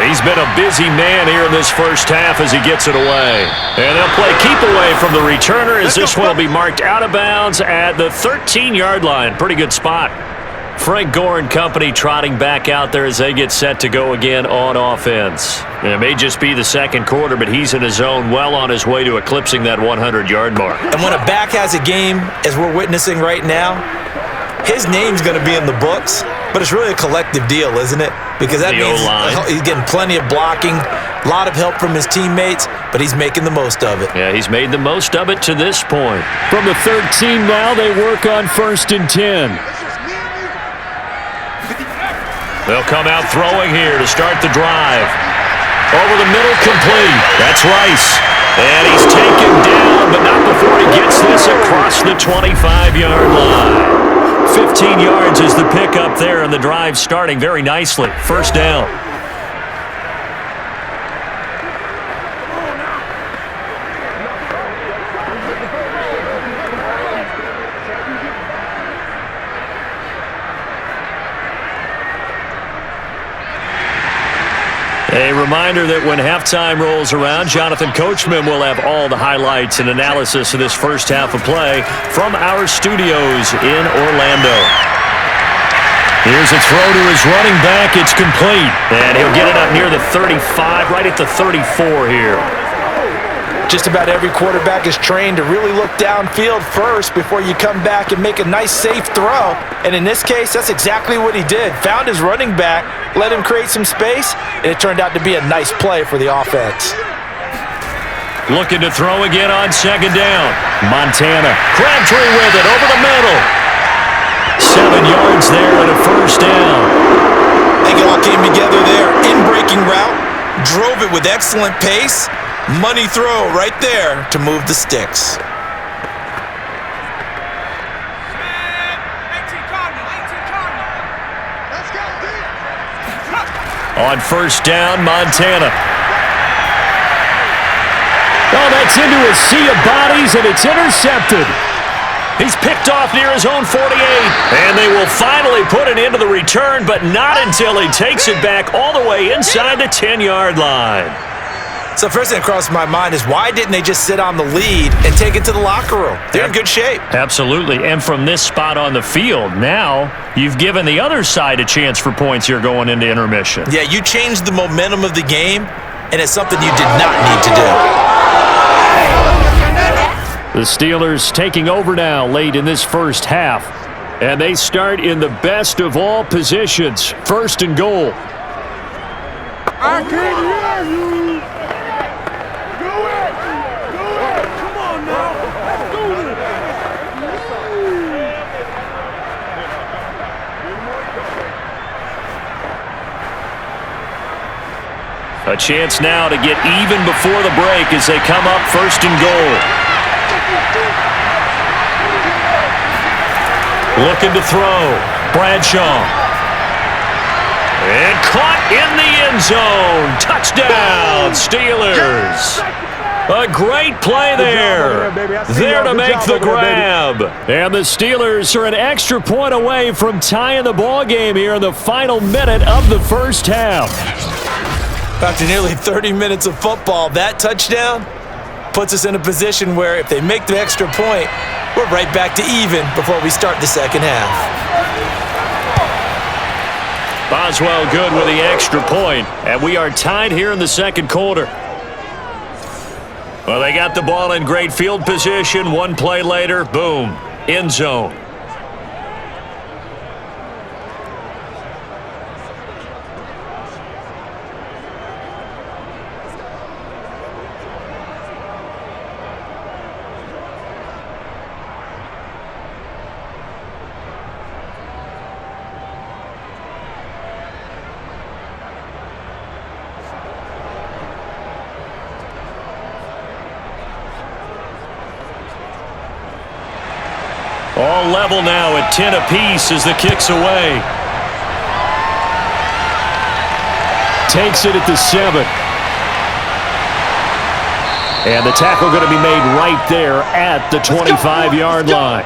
He's been a busy man here in this first half as he gets it away. And they'll play keep away from the returner as this one will be marked out of bounds at the 13-yard line. Pretty good spot. Frank Gore and company trotting back out there as they get set to go again on offense. And it may just be the second quarter, but he's in his zone well on his way to eclipsing that 100-yard mark. And when a back has a game, as we're witnessing right now, his name's going to be in the books, but it's really a collective deal, isn't it? Because that means he's getting plenty of blocking, a lot of help from his teammates, but he's making the most of it. Yeah, he's made the most of it to this point. From the 13 now, they work on 1st and 10. They'll come out throwing here to start the drive. Over the middle, complete. That's Rice. And he's taken down, but not before he gets this across the 25-yard line. 15 yards is the pickup there, and the drive starting very nicely. First down. A reminder that when halftime rolls around, Jonathan Coachman will have all the highlights and analysis of this first half of play from our studios in Orlando. Here's a throw to his running back. It's complete. And he'll get it up near the 35, right at the 34 here. Just about every quarterback is trained to really look downfield first before you come back and make a nice, safe throw. And in this case, that's exactly what he did. Found his running back, let him create some space, and it turned out to be a nice play for the offense. Looking to throw again on second down. Montana. Crabtree with it over the middle. 7 yards there and a first down. I think it all came together there. In-breaking route, drove it with excellent pace. Money throw right there to move the sticks. On first down, Montana. Oh, that's into a sea of bodies, and it's intercepted. He's picked off near his own 48. And they will finally put an end to the return, but not until he takes it back all the way inside the 10-yard line. So first thing that crossed my mind is why didn't they just sit on the lead and take it to the locker room? They're in good shape. Absolutely. And from this spot on the field, now you've given the other side a chance for points here going into intermission. Yeah, you changed the momentum of the game, and it's something you did not need to do. The Steelers taking over now late in this first half. And they start in the best of all positions. 1st and goal. I can hear you. A chance now to get even before the break as they come up 1st and goal. Looking to throw. Bradshaw. And caught in the end zone. Touchdown, Steelers. A great play there. There to make the grab. And the Steelers are an extra point away from tying the ball game here in the final minute of the first half. After nearly 30 minutes of football, that touchdown puts us in a position where if they make the extra point, we're right back to even before we start the second half. Boswell good with the extra point, and we are tied here in the second quarter. Well, they got the ball in great field position. One play later, boom, end zone. All level now at 10 apiece as the kick's away. Takes it at the 7. And the tackle going to be made right there at the 25-yard line.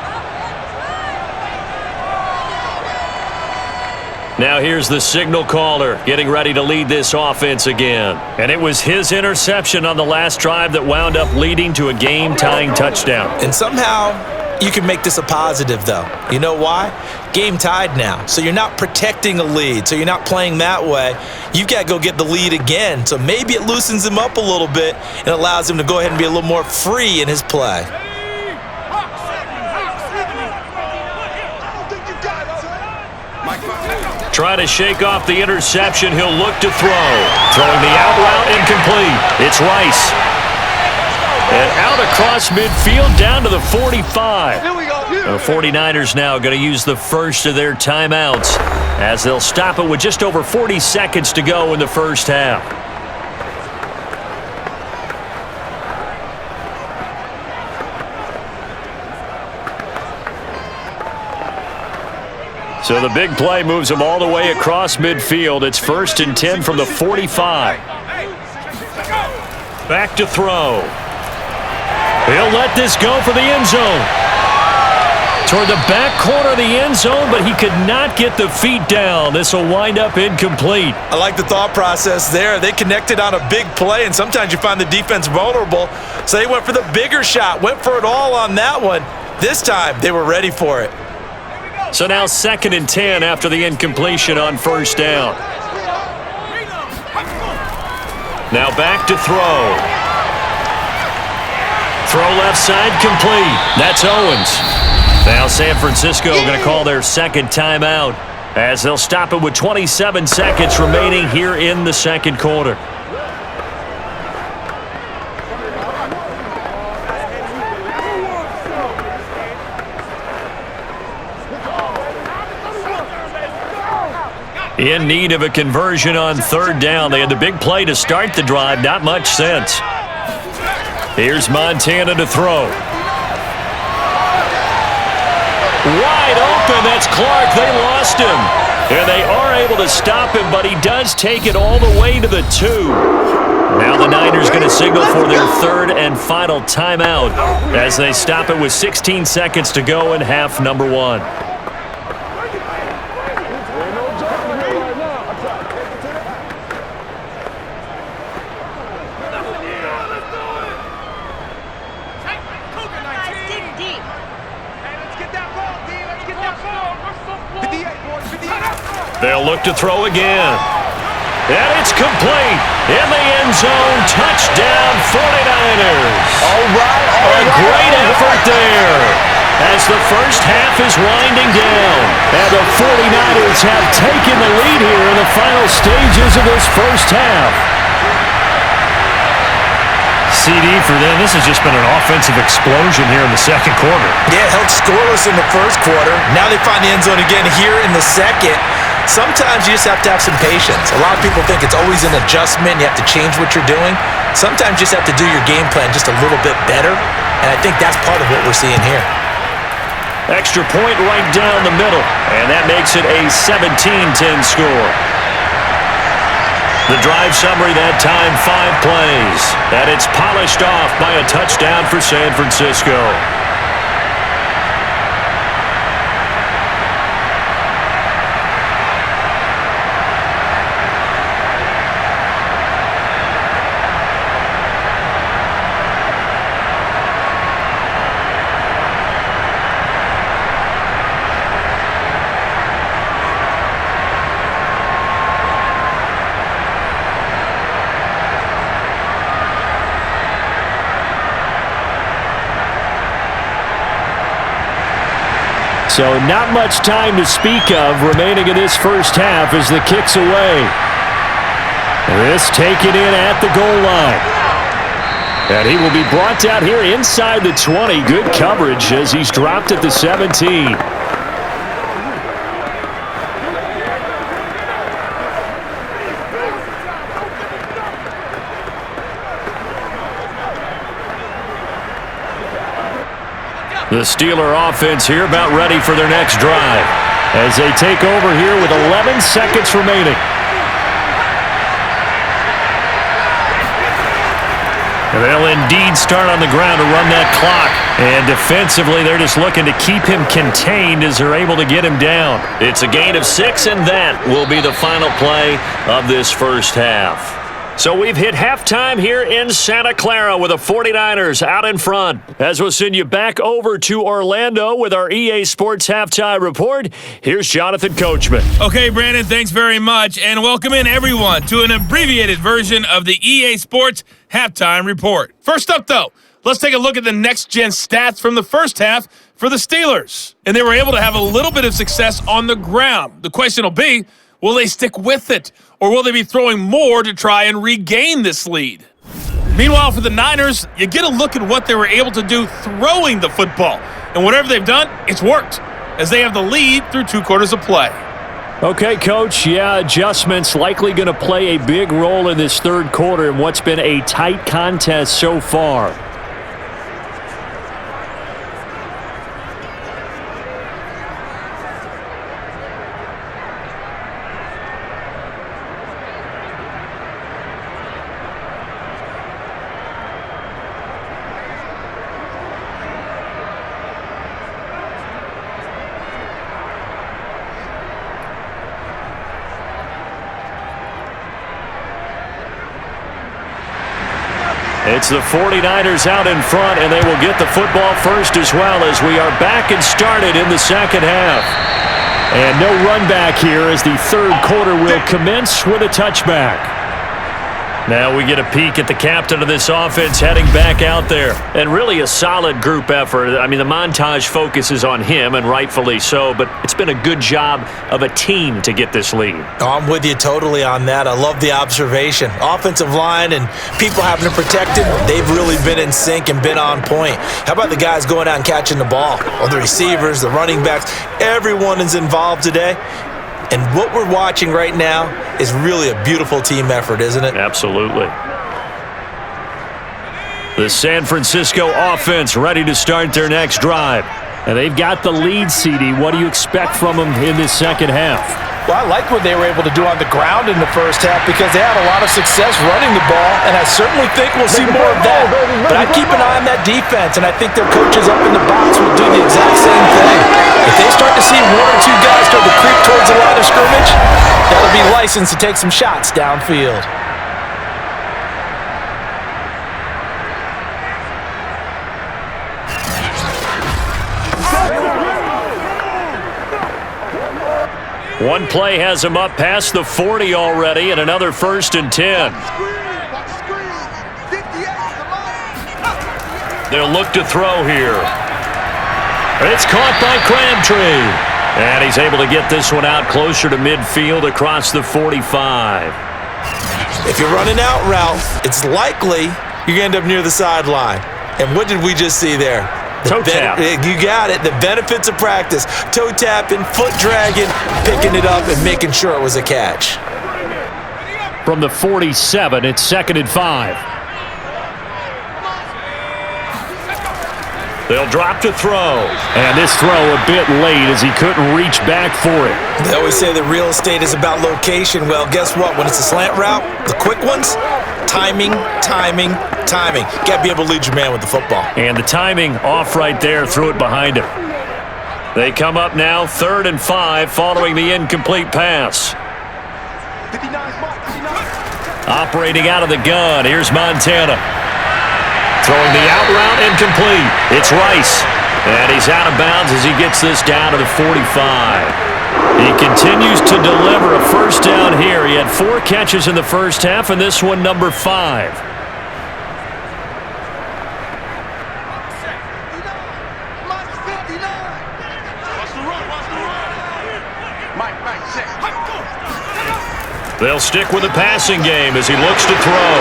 Now here's the signal caller getting ready to lead this offense again. And it was his interception on the last drive that wound up leading to a game-tying touchdown. And somehow you can make this a positive, though. You know why? Game tied now. So you're not protecting a lead. So you're not playing that way. You've got to go get the lead again. So maybe it loosens him up a little bit and allows him to go ahead and be a little more free in his play. Try to shake off the interception. He'll look to throw. Throwing the out route incomplete. It's Rice. And out across midfield down to the 45. The 49ers now going to use the first of their timeouts as they'll stop it with just over 40 seconds to go in the first half. So the big play moves them all the way across midfield. It's 1st and 10 from the 45. Back to throw. He'll let this go for the end zone. Toward the back corner of the end zone, but he could not get the feet down. This will wind up incomplete. I like the thought process there. They connected on a big play, and sometimes you find the defense vulnerable. So they went for the bigger shot, went for it all on that one. This time, they were ready for it. So now 2nd and 10 after the incompletion on first down. Now back to throw. Throw left side complete. That's Owens. Now San Francisco going to call their second timeout as they'll stop it with 27 seconds remaining here in the second quarter. In need of a conversion on third down. They had the big play to start the drive. Not much sense. Here's Montana to throw. Wide open. That's Clark. They lost him. And they are able to stop him, but he does take it all the way to the 2. Now the Niners going to signal for their third and final timeout as they stop it with 16 seconds to go in half number 1. They'll look to throw again. And it's complete. In the end zone. Touchdown 49ers. All right. A great effort there as the first half is winding down. And the 49ers have taken the lead here in the final stages of this first half. CD for them, this has just been an offensive explosion here in the second quarter. Yeah, held scoreless in the first quarter. Now they find the end zone again here in the second. Sometimes you just have to have some patience. A lot of people think it's always an adjustment. You have to change what you're doing. Sometimes you just have to do your game plan just a little bit better. And I think that's part of what we're seeing here. Extra point right down the middle. And that makes it a 17-10 score. The drive summary that time, 5 plays. And it's polished off by a touchdown for San Francisco. So not much time to speak of remaining in this first half as the kick's away. This taken in at the goal line. And he will be brought down here inside the 20. Good coverage as he's dropped at the 17. The Steeler offense here about ready for their next drive as they take over here with 11 seconds remaining. They'll indeed start on the ground to run that clock. And defensively, they're just looking to keep him contained as they're able to get him down. It's a gain of 6, and that will be the final play of this first half. So we've hit halftime here in Santa Clara with the 49ers out in front. As we'll send you back over to Orlando with our EA Sports Halftime Report, here's Jonathan Coachman. Okay, Brandon, thanks very much, and welcome in everyone to an abbreviated version of the EA Sports Halftime Report. First up, though, let's take a look at the next-gen stats from the first half for the Steelers. And they were able to have a little bit of success on the ground. The question will be, will they stick with it, or will they be throwing more to try and regain this lead? Meanwhile, for the Niners, you get a look at what they were able to do throwing the football. And whatever they've done, it's worked, as they have the lead through 2 quarters of play. Okay, Coach, adjustments likely going to play a big role in this third quarter in what's been a tight contest so far. It's the 49ers out in front, and they will get the football first as well as we are back and started in the second half. And no run back here as the third quarter will commence with a touchback. Now we get a peek at the captain of this offense heading back out there. And really a solid group effort. I mean, the montage focuses on him, and rightfully so, but it's been a good job of a team to get this lead. I'm with you totally on that. I love the observation. Offensive line and people having to protect him, they've really been in sync and been on point. How about the guys going out and catching the ball? All the receivers, the running backs, everyone is involved today. And what we're watching right now is really a beautiful team effort, isn't it? Absolutely. The San Francisco offense ready to start their next drive. And they've got the lead, CD. What do you expect from them in this second half? Well, I like what they were able to do on the ground in the first half because they had a lot of success running the ball, and I certainly think we'll see more of that. But I'd keep an eye on that defense, and I think their coaches up in the box will do the exact same thing. If they start to see 1 or 2 guys start to creep towards the line of scrimmage, that'll be licensed to take some shots downfield. One play has him up past the 40 already, and another 1st and 10. They'll look to throw here. It's caught by Crabtree. And he's able to get this one out closer to midfield across the 45. If you're running out route, it's likely you're going to end up near the sideline. And what did we just see there? Toe tap. You got it. The benefits of practice. Toe tapping, foot dragging, picking it up, and making sure it was a catch. From the 47, it's 2nd and 5. They'll drop to throw. And this throw a bit late as he couldn't reach back for it. They always say that real estate is about location. Well, guess what? When it's a slant route, the quick ones, timing, timing, timing. You got to be able to lead your man with the football. And the timing off right there, threw it behind him. They come up now, 3rd and 5, following the incomplete pass. 59, Operating out of the gun, here's Montana. Throwing the out route incomplete. It's Rice. And he's out of bounds as he gets this down to the 45. He continues to deliver a first down here. He had 4 catches in the first half, and this one number 5. They'll stick with the passing game as he looks to throw.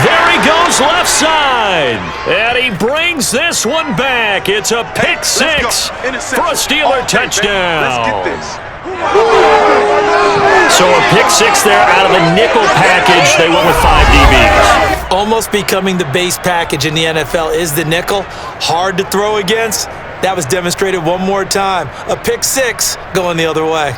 There he goes left side. And he brings this one back. It's a pick six for a Steeler touchdown. Let's get this. So a pick six there out of the nickel package. They went with 5 DBs. almost becoming the base package in the NFL is the nickel. Hard to throw against. That was demonstrated one more time. A pick six going the other way.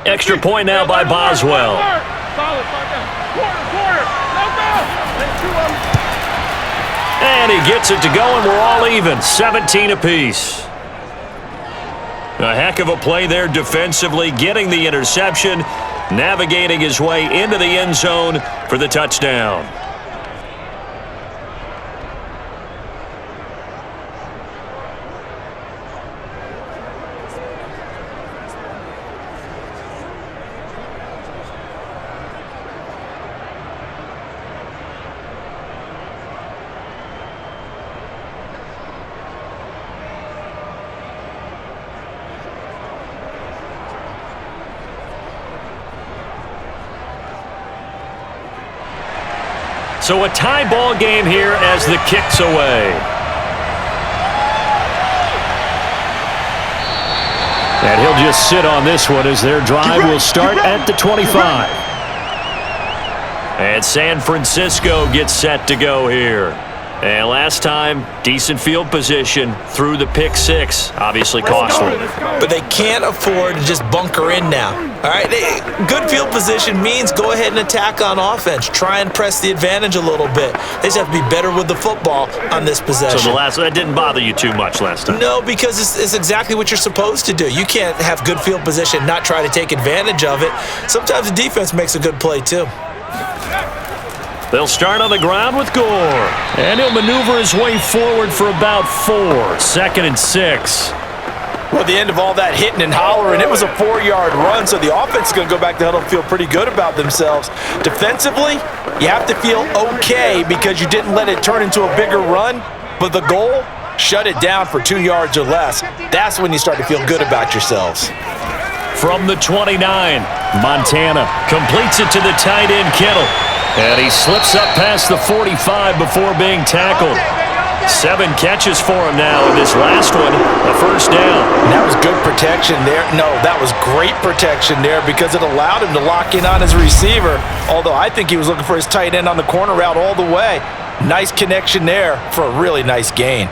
Extra point now by Boswell. And he gets it to go, and we're all even, 17 apiece. A heck of a play there defensively, getting the interception, navigating his way into the end zone for the touchdown. So a tie ball game here as the kick's away. And he'll just sit on this one as their drive will start at the 25. And San Francisco gets set to go here. And last time, decent field position through the pick six. Obviously costly. But they can't afford to just bunker in now. All right, good field position means go ahead and attack on offense. Try and press the advantage a little bit. They just have to be better with the football on this possession. So that didn't bother you too much last time? No, because it's exactly what you're supposed to do. You can't have good field position, not try to take advantage of it. Sometimes the defense makes a good play too. They'll start on the ground with Gore. And he'll maneuver his way forward for about 4. 2nd and 6. Well, at the end of all that hitting and hollering, it was a 4-yard run, so the offense is going to go back to huddle and feel pretty good about themselves. Defensively, you have to feel okay because you didn't let it turn into a bigger run, but the goal, shut it down for 2 yards or less. That's when you start to feel good about yourselves. From the 29, Montana completes it to the tight end, Kittle. And he slips up past the 45 before being tackled. 7 catches for him now, and this last one, a first down. And that was good protection there. No, that was great protection there because it allowed him to lock in on his receiver, although I think he was looking for his tight end on the corner route all the way. Nice connection there for a really nice gain.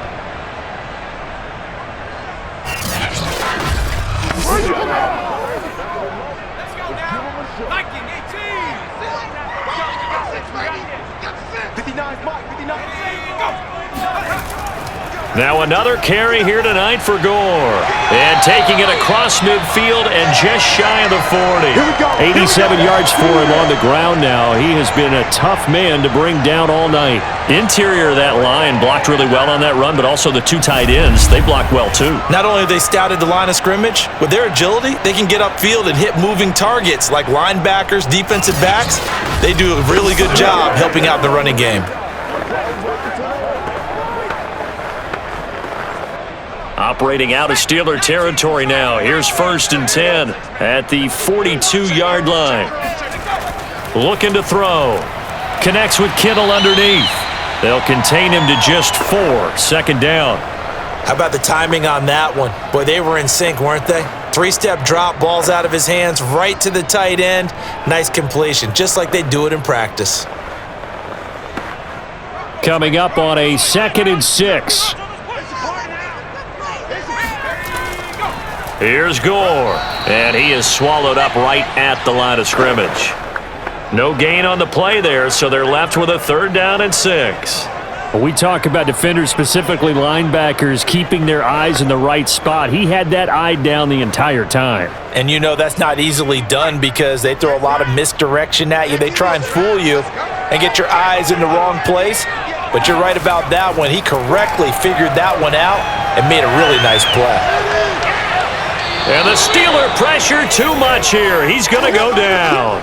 Now another carry here tonight for Gore. And taking it across midfield and just shy of the 40. 87 yards for him on the ground now. He has been a tough man to bring down all night. Interior of that line blocked really well on that run, but also the 2 tight ends, they blocked well too. Not only have they scouted the line of scrimmage, with their agility, they can get upfield and hit moving targets like linebackers, defensive backs. They do a really good job helping out the running game. Operating out of Steeler territory now. Here's 1st and 10 at the 42-yard line. Looking to throw. Connects with Kittle underneath. They'll contain him to just 4. 2nd down. How about the timing on that one? Boy, they were in sync, weren't they? 3-step drop, balls out of his hands, right to the tight end. Nice completion, just like they do it in practice. Coming up on a 2nd and 6. Here's Gore, and he is swallowed up right at the line of scrimmage. No gain on the play there, so they're left with a 3rd down and 6. We talk about defenders, specifically linebackers, keeping their eyes in the right spot. He had that eye down the entire time. And you know that's not easily done because they throw a lot of misdirection at you. They try and fool you and get your eyes in the wrong place. But you're right about that one. He correctly figured that one out and made a really nice play. And the Steeler pressure too much here. He's going to go down.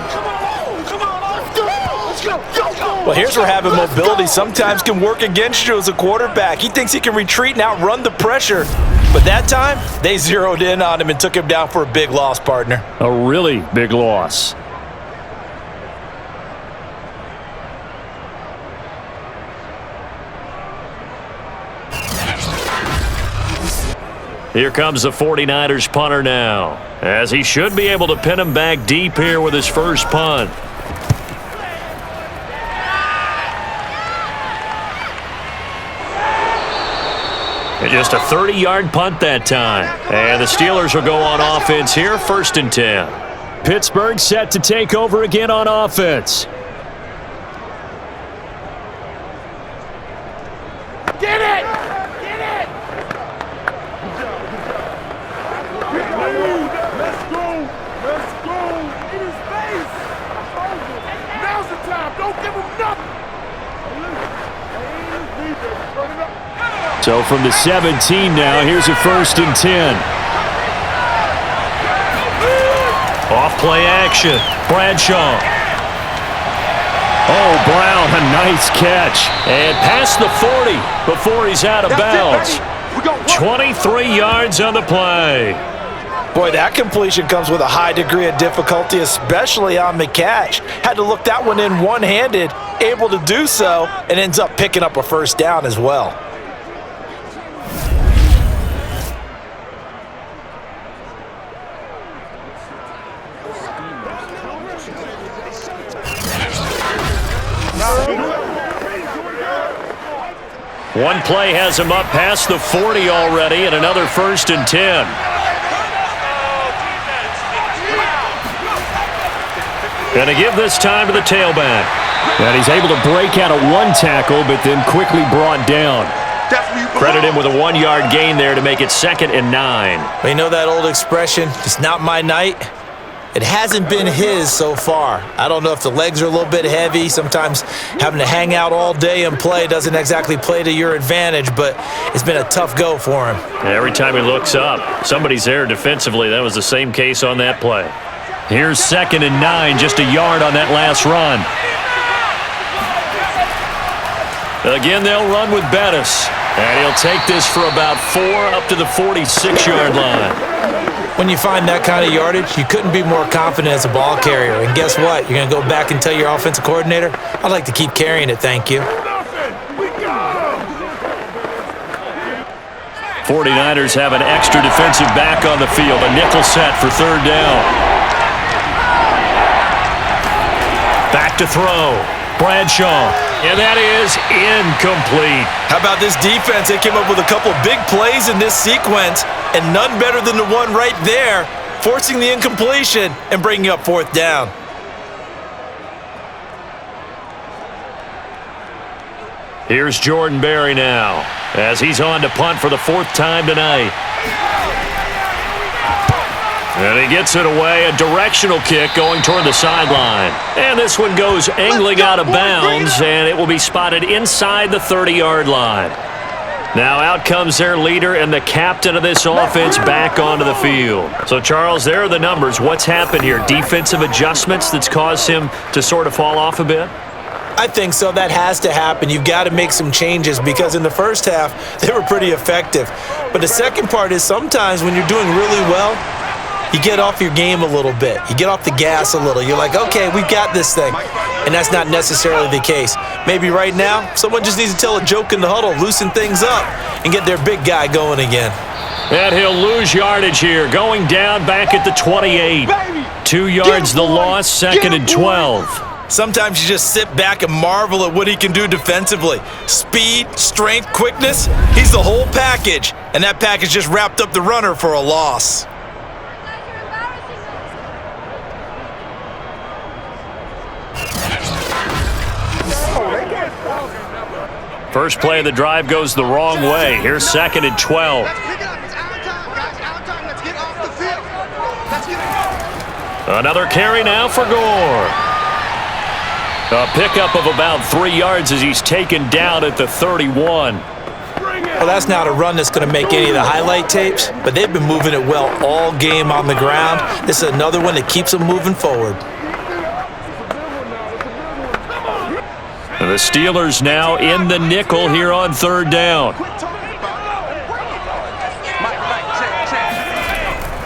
Well, here's where having mobility sometimes can work against you as a quarterback. He thinks he can retreat and outrun the pressure. But that time, they zeroed in on him and took him down for a big loss, partner. A really big loss. Here comes the 49ers punter now, as he should be able to pin him back deep here with his first punt. And just a 30-yard punt that time. And the Steelers will go on offense here, 1st and 10. Pittsburgh set to take over again on offense. Get it! Get it! Let's go! Let's go! In his face! Now's the time! Don't give him nothing! So from the 17 now, here's a 1st and 10. Off play action. Bradshaw. Oh, Brown, a nice catch. And past the 40 before he's out of bounds. 23 yards on the play. Boy, that completion comes with a high degree of difficulty, especially on the catch. Had to look that one in one-handed, able to do so, and ends up picking up a 1st down as well. One play has him up past the 40 already, and another 1st and 10. Going to give this time to the tailback. And he's able to break out of one tackle, but then quickly brought down. Credit him with a 1-yard gain there to make it 2nd and 9. Well, you know that old expression, it's not my night? It hasn't been his so far. I don't know if the legs are a little bit heavy. Sometimes having to hang out all day and play doesn't exactly play to your advantage, but it's been a tough go for him. Every time he looks up, somebody's there defensively. That was the same case on that play. Here's 2nd and 9, just a yard on that last run. Again, they'll run with Bettis, and he'll take this for about 4 up to the 46-yard line. When you find that kind of yardage, you couldn't be more confident as a ball carrier. And guess what? You're going to go back and tell your offensive coordinator, I'd like to keep carrying it, thank you. 49ers have an extra defensive back on the field. A nickel set for 3rd down. Back to throw. Bradshaw. And that is incomplete. How about this defense? They came up with a couple of big plays in this sequence, and none better than the one right there, forcing the incompletion and bringing up 4th down. Here's Jordan Berry now, as he's on to punt for the 4th time tonight. And he gets it away, a directional kick going toward the sideline. And this one goes angling out of bounds, and it will be spotted inside the 30-yard line. Now out comes their leader and the captain of this offense back onto the field. So, Charles, there are the numbers. What's happened here? Defensive adjustments that's caused him to sort of fall off a bit? I think so. That has to happen. You've got to make some changes because in the first half, they were pretty effective. But the second part is sometimes when you're doing really well, you get off your game a little bit. You get off the gas a little. You're like, okay, we've got this thing. And that's not necessarily the case. Maybe right now, someone just needs to tell a joke in the huddle, loosen things up, and get their big guy going again. And he'll lose yardage here, going down back at the 28. 2 yards the loss, 2nd and 12. Sometimes you just sit back and marvel at what he can do defensively. Speed, strength, quickness, he's the whole package. And that package just wrapped up the runner for a loss. First play of the drive goes the wrong way. Here's 2nd and 12. Let's pick it up. It's our time, guys. Our time. Let's get off the field. Let's get off. Another carry now for Gore. A pickup of about 3 yards as he's taken down at the 31. Well, that's not a run that's going to make any of the highlight tapes, but they've been moving it well all game on the ground. This is another one that keeps them moving forward. The Steelers now in the nickel here on 3rd down.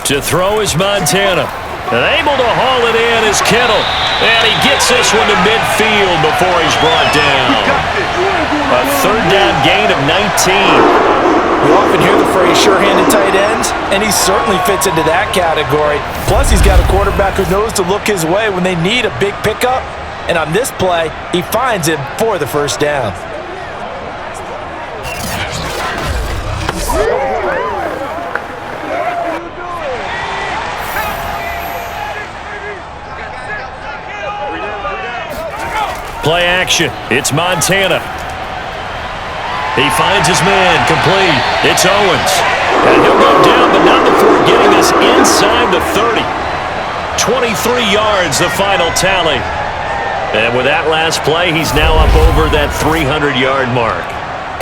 To throw is Montana. And able to haul it in is Kittle. And he gets this one to midfield before he's brought down. A 3rd down gain of 19. You often hear the phrase sure-handed tight ends, and he certainly fits into that category. Plus, he's got a quarterback who knows to look his way when they need a big pickup. And on this play, he finds him for the first down. Play action. It's Montana. He finds his man. Complete. It's Owens. And he'll go down, but not before getting us inside the 30. 23 yards, the final tally. And with that last play, he's now up over that 300-yard mark.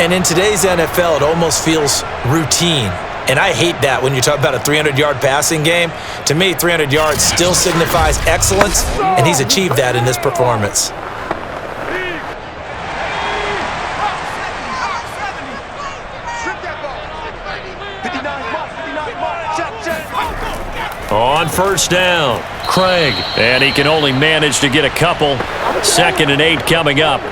And in today's NFL, it almost feels routine. And I hate that when you talk about a 300-yard passing game. To me, 300 yards still signifies excellence, and he's achieved that in this performance. On first down, Craig. And he can only manage to get a couple. 2nd and 8 coming up.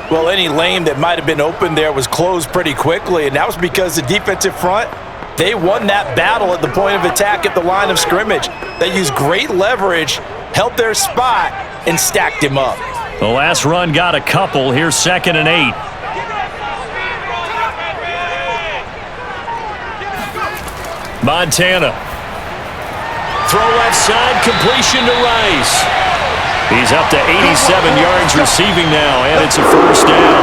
Well, any lane that might have been open there was closed pretty quickly, and that was because the defensive front, they won that battle at the point of attack at the line of scrimmage. They used great leverage, held their spot, and stacked him up. The last run got a couple. Here's 2nd and 8. Montana. Throw left side, completion to Rice. He's up to 87 yards receiving now, and it's a first down.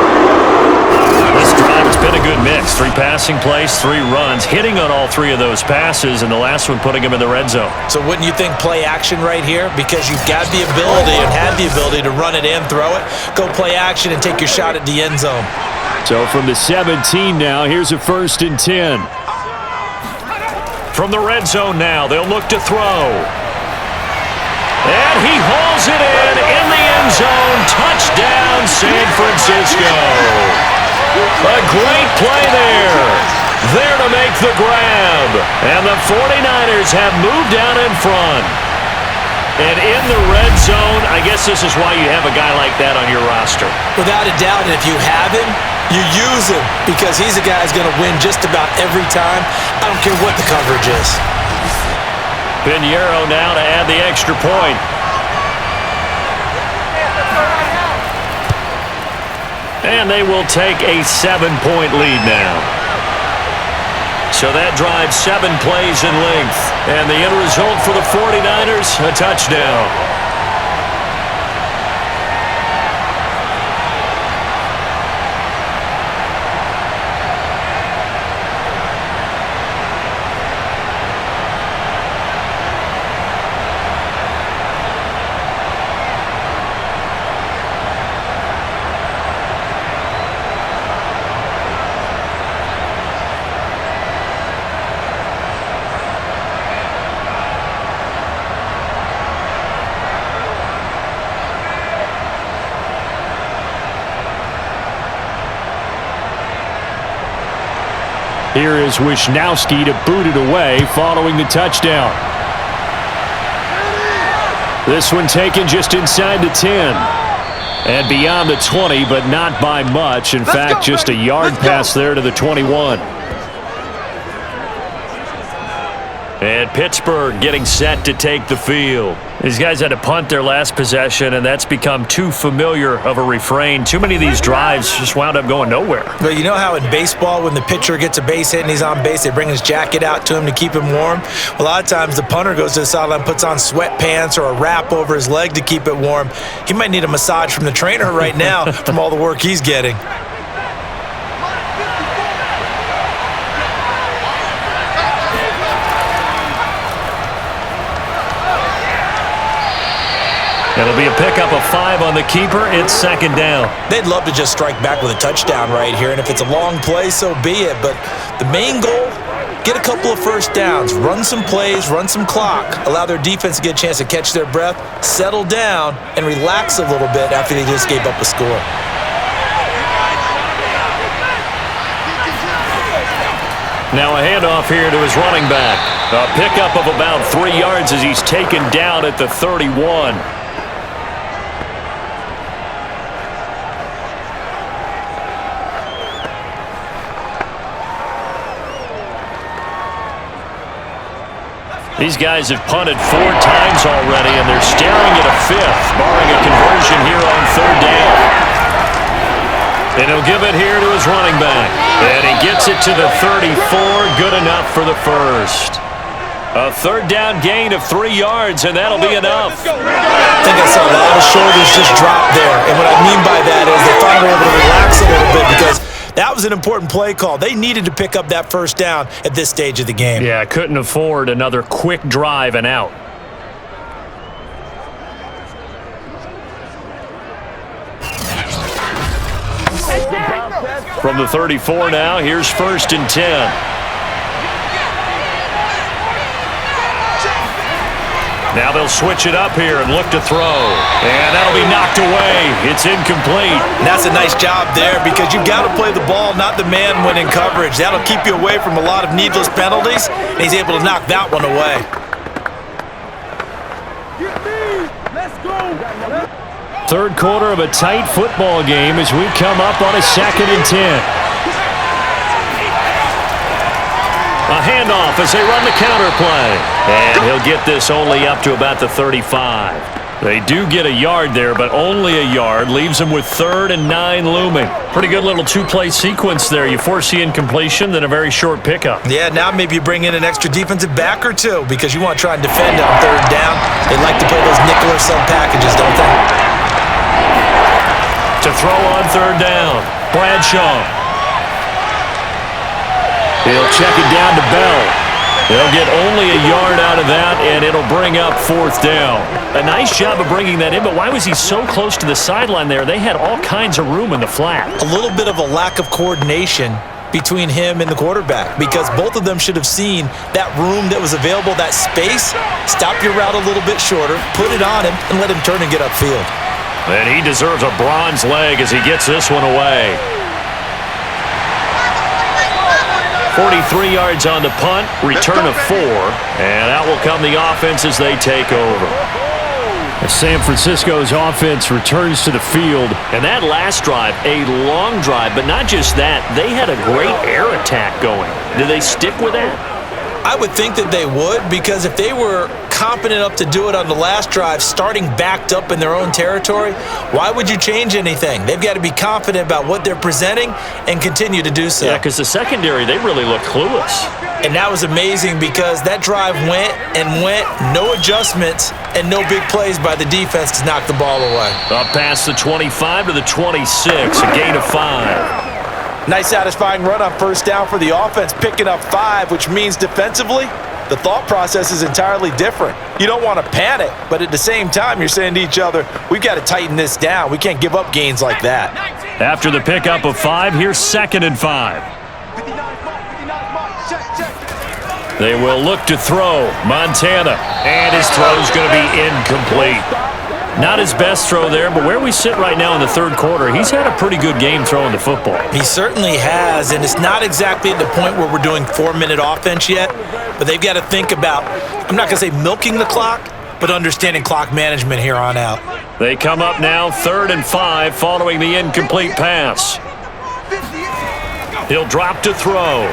This drive, it's been a good mix. 3 passing plays, 3 runs, hitting on all 3 of those passes, and the last one putting him in the red zone. So wouldn't you think play action right here? Because you've got the ability and have the ability to run it and throw it. Go play action and take your shot at the end zone. So from the 17 now, here's a 1st and 10. From the red zone now, they'll look to throw. And he hauls it in the end zone. Touchdown, San Francisco. A great play there. There to make the grab. And the 49ers have moved out in front. And in the red zone, I guess this is why you have a guy like that on your roster. Without a doubt, and if you have him, you use him because he's a guy who's going to win just about every time. I don't care what the coverage is. Pinheiro now to add the extra point. And they will take a 7-point lead now. So that drives 7 plays in length. And the end result for the 49ers, a touchdown. Here is Wisnowski to boot it away following the touchdown. This one taken just inside the 10. And beyond the 20, but not by much. In fact, just a yard pass there to the 21. And Pittsburgh getting set to take the field. These guys had to punt their last possession, and that's become too familiar of a refrain. Too many of these drives just wound up going nowhere. But you know how in baseball, when the pitcher gets a base hit and he's on base, they bring his jacket out to him to keep him warm? Well, a lot of times the punter goes to the sideline, puts on sweatpants or a wrap over his leg to keep it warm. He might need a massage from the trainer right now from all the work he's getting. It'll be a pickup of 5 on the keeper. It's 2nd down. They'd love to just strike back with a touchdown right here, and if it's a long play, so be it. But the main goal, get a couple of first downs, run some plays, run some clock, allow their defense to get a chance to catch their breath, settle down, and relax a little bit after they just gave up a score. Now a handoff here to his running back. A pickup of about 3 yards as he's taken down at the 31. These guys have punted 4 times already, and they're staring at a 5th, barring a conversion here on 3rd down. And he'll give it here to his running back. And he gets it to the 34, good enough for the first. A 3rd down gain of 3 yards, and that'll be enough. I think I saw a lot of shoulders just drop there. And what I mean by that is they finally were able to relax a little bit because that was an important play call. They needed to pick up that 1st down at this stage of the game. Yeah, couldn't afford another quick drive and out. From the 34 now, here's 1st and 10. Now they'll switch it up here and look to throw. And that'll be knocked away. It's incomplete. And that's a nice job there because you've got to play the ball, not the man when in coverage. That'll keep you away from a lot of needless penalties, and he's able to knock that one away. Third quarter of a tight football game as we come up on a 2nd and 10. A handoff as they run the counter play. And he'll get this only up to about the 35. They do get a yard there, but only a yard. Leaves them with 3rd and 9 looming. Pretty good little 2-play sequence there. You force the incompletion, then a very short pickup. Yeah, now maybe you bring in an extra defensive back or 2 because you want to try and defend on 3rd down. They like to play those nickel or sub packages, don't they? To throw on 3rd down, Bradshaw. He'll check it down to Bell. They'll get only a yard out of that, and it'll bring up 4th down. A nice job of bringing that in, but why was he so close to the sideline there? They had all kinds of room in the flat. A little bit of a lack of coordination between him and the quarterback because both of them should have seen that room that was available, that space. Stop your route a little bit shorter, put it on him, and let him turn and get upfield. And he deserves a bronze leg as he gets this one away. 43 yards on the punt, return of 4, and out will come the offense as they take over. San Francisco's offense returns to the field. And that last drive, a long drive, but not just that, they had a great air attack going. Did they stick with that? I would think that they would because if they were competent enough to do it on the last drive, starting backed up in their own territory, why would you change anything? They've got to be confident about what they're presenting and continue to do so. Yeah, because the secondary, they really looked clueless. And that was amazing because that drive went and went, no adjustments and no big plays by the defense to knock the ball away. Up past the 25 to the 26, a gain of 5. Nice satisfying run on 1st down for the offense, picking up 5, which means defensively, the thought process is entirely different. You don't want to panic, but at the same time, you're saying to each other, we've got to tighten this down. We can't give up gains like that. After the pickup of 5, here's 2nd and 5. They will look to throw. Montana, and his throw's going to be incomplete. Not his best throw there, but where we sit right now in the 3rd quarter, he's had a pretty good game throwing the football. He certainly has, and it's not exactly at the point where we're doing 4-minute offense yet, but they've got to think about, I'm not going to say milking the clock, but understanding clock management here on out. They come up now 3rd and 5 following the incomplete pass. He'll drop to throw.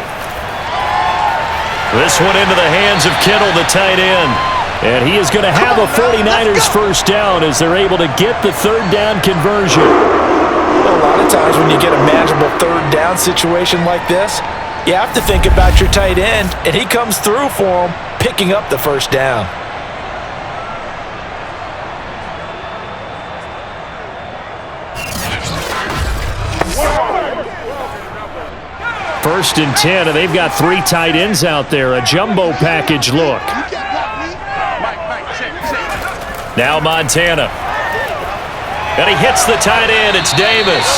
This one into the hands of Kittle, the tight end. And he is going to have a 49ers 1st down as they're able to get the 3rd down conversion. A lot of times when you get a manageable 3rd down situation like this, you have to think about your tight end, and he comes through for him, picking up the 1st down. First and 10, and they've got 3 tight ends out there. A jumbo package look. Now Montana. And he hits the tight end. It's Davis.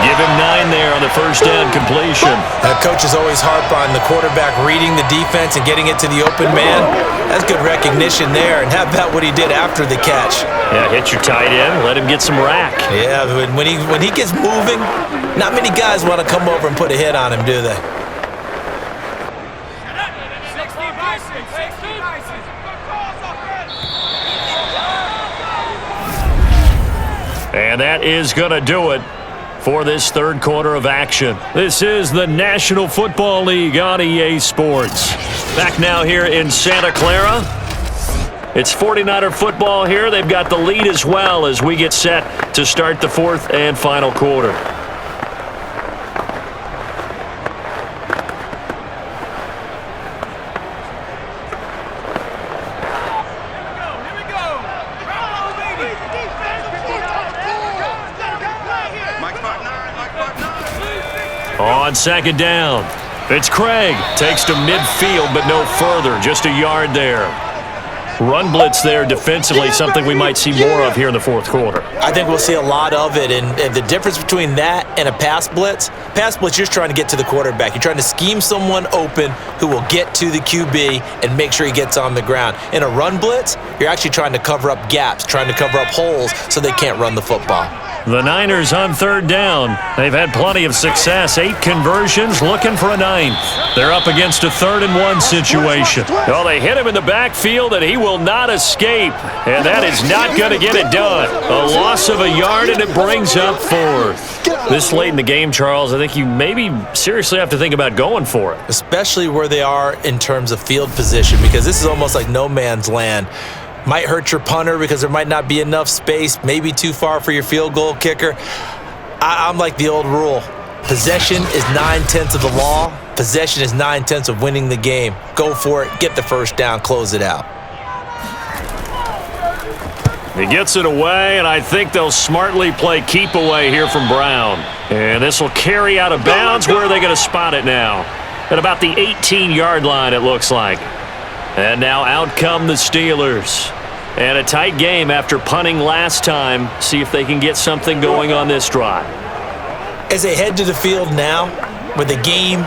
Give him 9 there on the 1st down completion. Coaches always harp on the quarterback reading the defense and getting it to the open man. That's good recognition there. And how about what he did after the catch? Yeah, hit your tight end. Let him get some rack. Yeah, when he gets moving, not many guys want to come over and put a hit on him, do they? And that is going to do it for this third quarter of action. This is the National Football League on EA Sports. Back now here in Santa Clara. It's 49er football here. They've got the lead as well as we get set to start the fourth and final quarter. On second down, it's Craig. Takes to midfield, but no further. Just a yard there. Run blitz there defensively, something we might see more of here in the fourth quarter. I think we'll see a lot of it, and the difference between that and a pass blitz, you're just trying to get to the quarterback. You're trying to scheme someone open who will get to the QB and make sure he gets on the ground. In a run blitz, you're actually trying to cover up gaps, trying to cover up holes so they can't run the football. The Niners on third down. They've had plenty of success. 8 conversions, looking for a 9th. They're up against a 3rd-and-1 situation. Well, they hit him in the backfield, and he will not escape. And that is not going to get it done. A loss of a yard, and it brings up 4th. This late in the game, Charles, I think you maybe seriously have to think about going for it. Especially where they are in terms of field position, because this is almost like no man's land. Might hurt your punter because there might not be enough space, maybe too far for your field goal kicker. I'm like the old rule. Possession is 9/10 of the law. Possession is 9/10 of winning the game. Go for it, get the first down, close it out. He gets it away, and I think they'll smartly play keep away here from Brown. And this will carry out of bounds. Where are they going to spot it now? At about the 18-yard line, it looks like. And now out come the Steelers. And a tight game after punting last time. See if they can get something going on this drive. As they head to the field now, with the game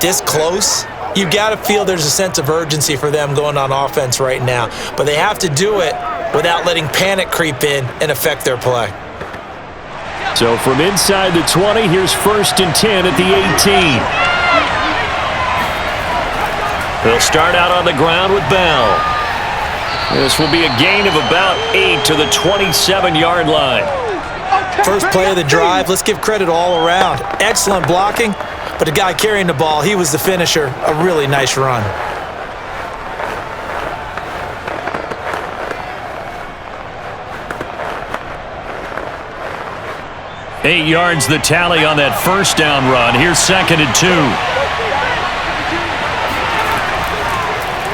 this close, you've got to feel there's a sense of urgency for them going on offense right now. But they have to do it without letting panic creep in and affect their play. So from inside the 20, here's 1st and 10 at the 18. They'll start out on the ground with Bell. This will be a gain of about 8 to the 27-yard line. First play of the drive, let's give credit all around. Excellent blocking, but the guy carrying the ball, he was the finisher. A really nice run. Eight yards the tally on that first down run. Here's 2nd and 2.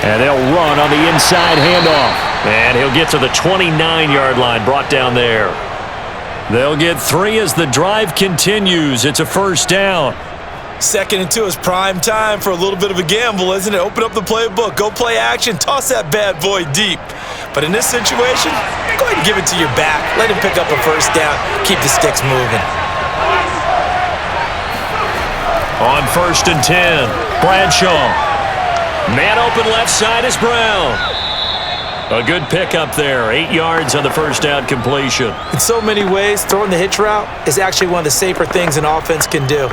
And they'll run on the inside handoff. And he'll get to the 29-yard line, brought down there. They'll get 3 as the drive continues. It's a first down. 2nd and 2 is prime time for a little bit of a gamble, isn't it? Open up the playbook, go play action, toss that bad boy deep. But in this situation, go ahead and give it to your back. Let him pick up a first down. Keep the sticks moving. On 1st and 10, Bradshaw. Man open left side is Brown. A good pickup there. 8 yards on the first down completion. In so many ways, throwing the hitch route is actually one of the safer things an offense can do.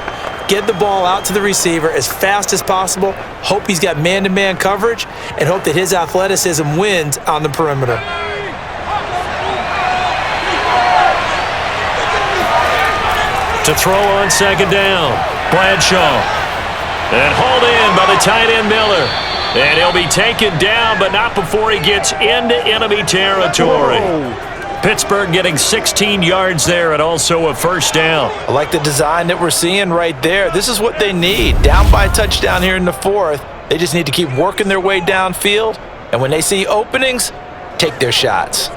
Get the ball out to the receiver as fast as possible, hope he's got man-to-man coverage, and hope that his athleticism wins on the perimeter. To throw on 2nd down, Bradshaw. And hauled in by the tight end Miller. And he'll be taken down, but not before he gets into enemy territory. Pittsburgh getting 16 yards there and also a first down. I like the design that we're seeing right there. This is what they need. Down by a touchdown here in the 4th. They just need to keep working their way downfield. And when they see openings, take their shots.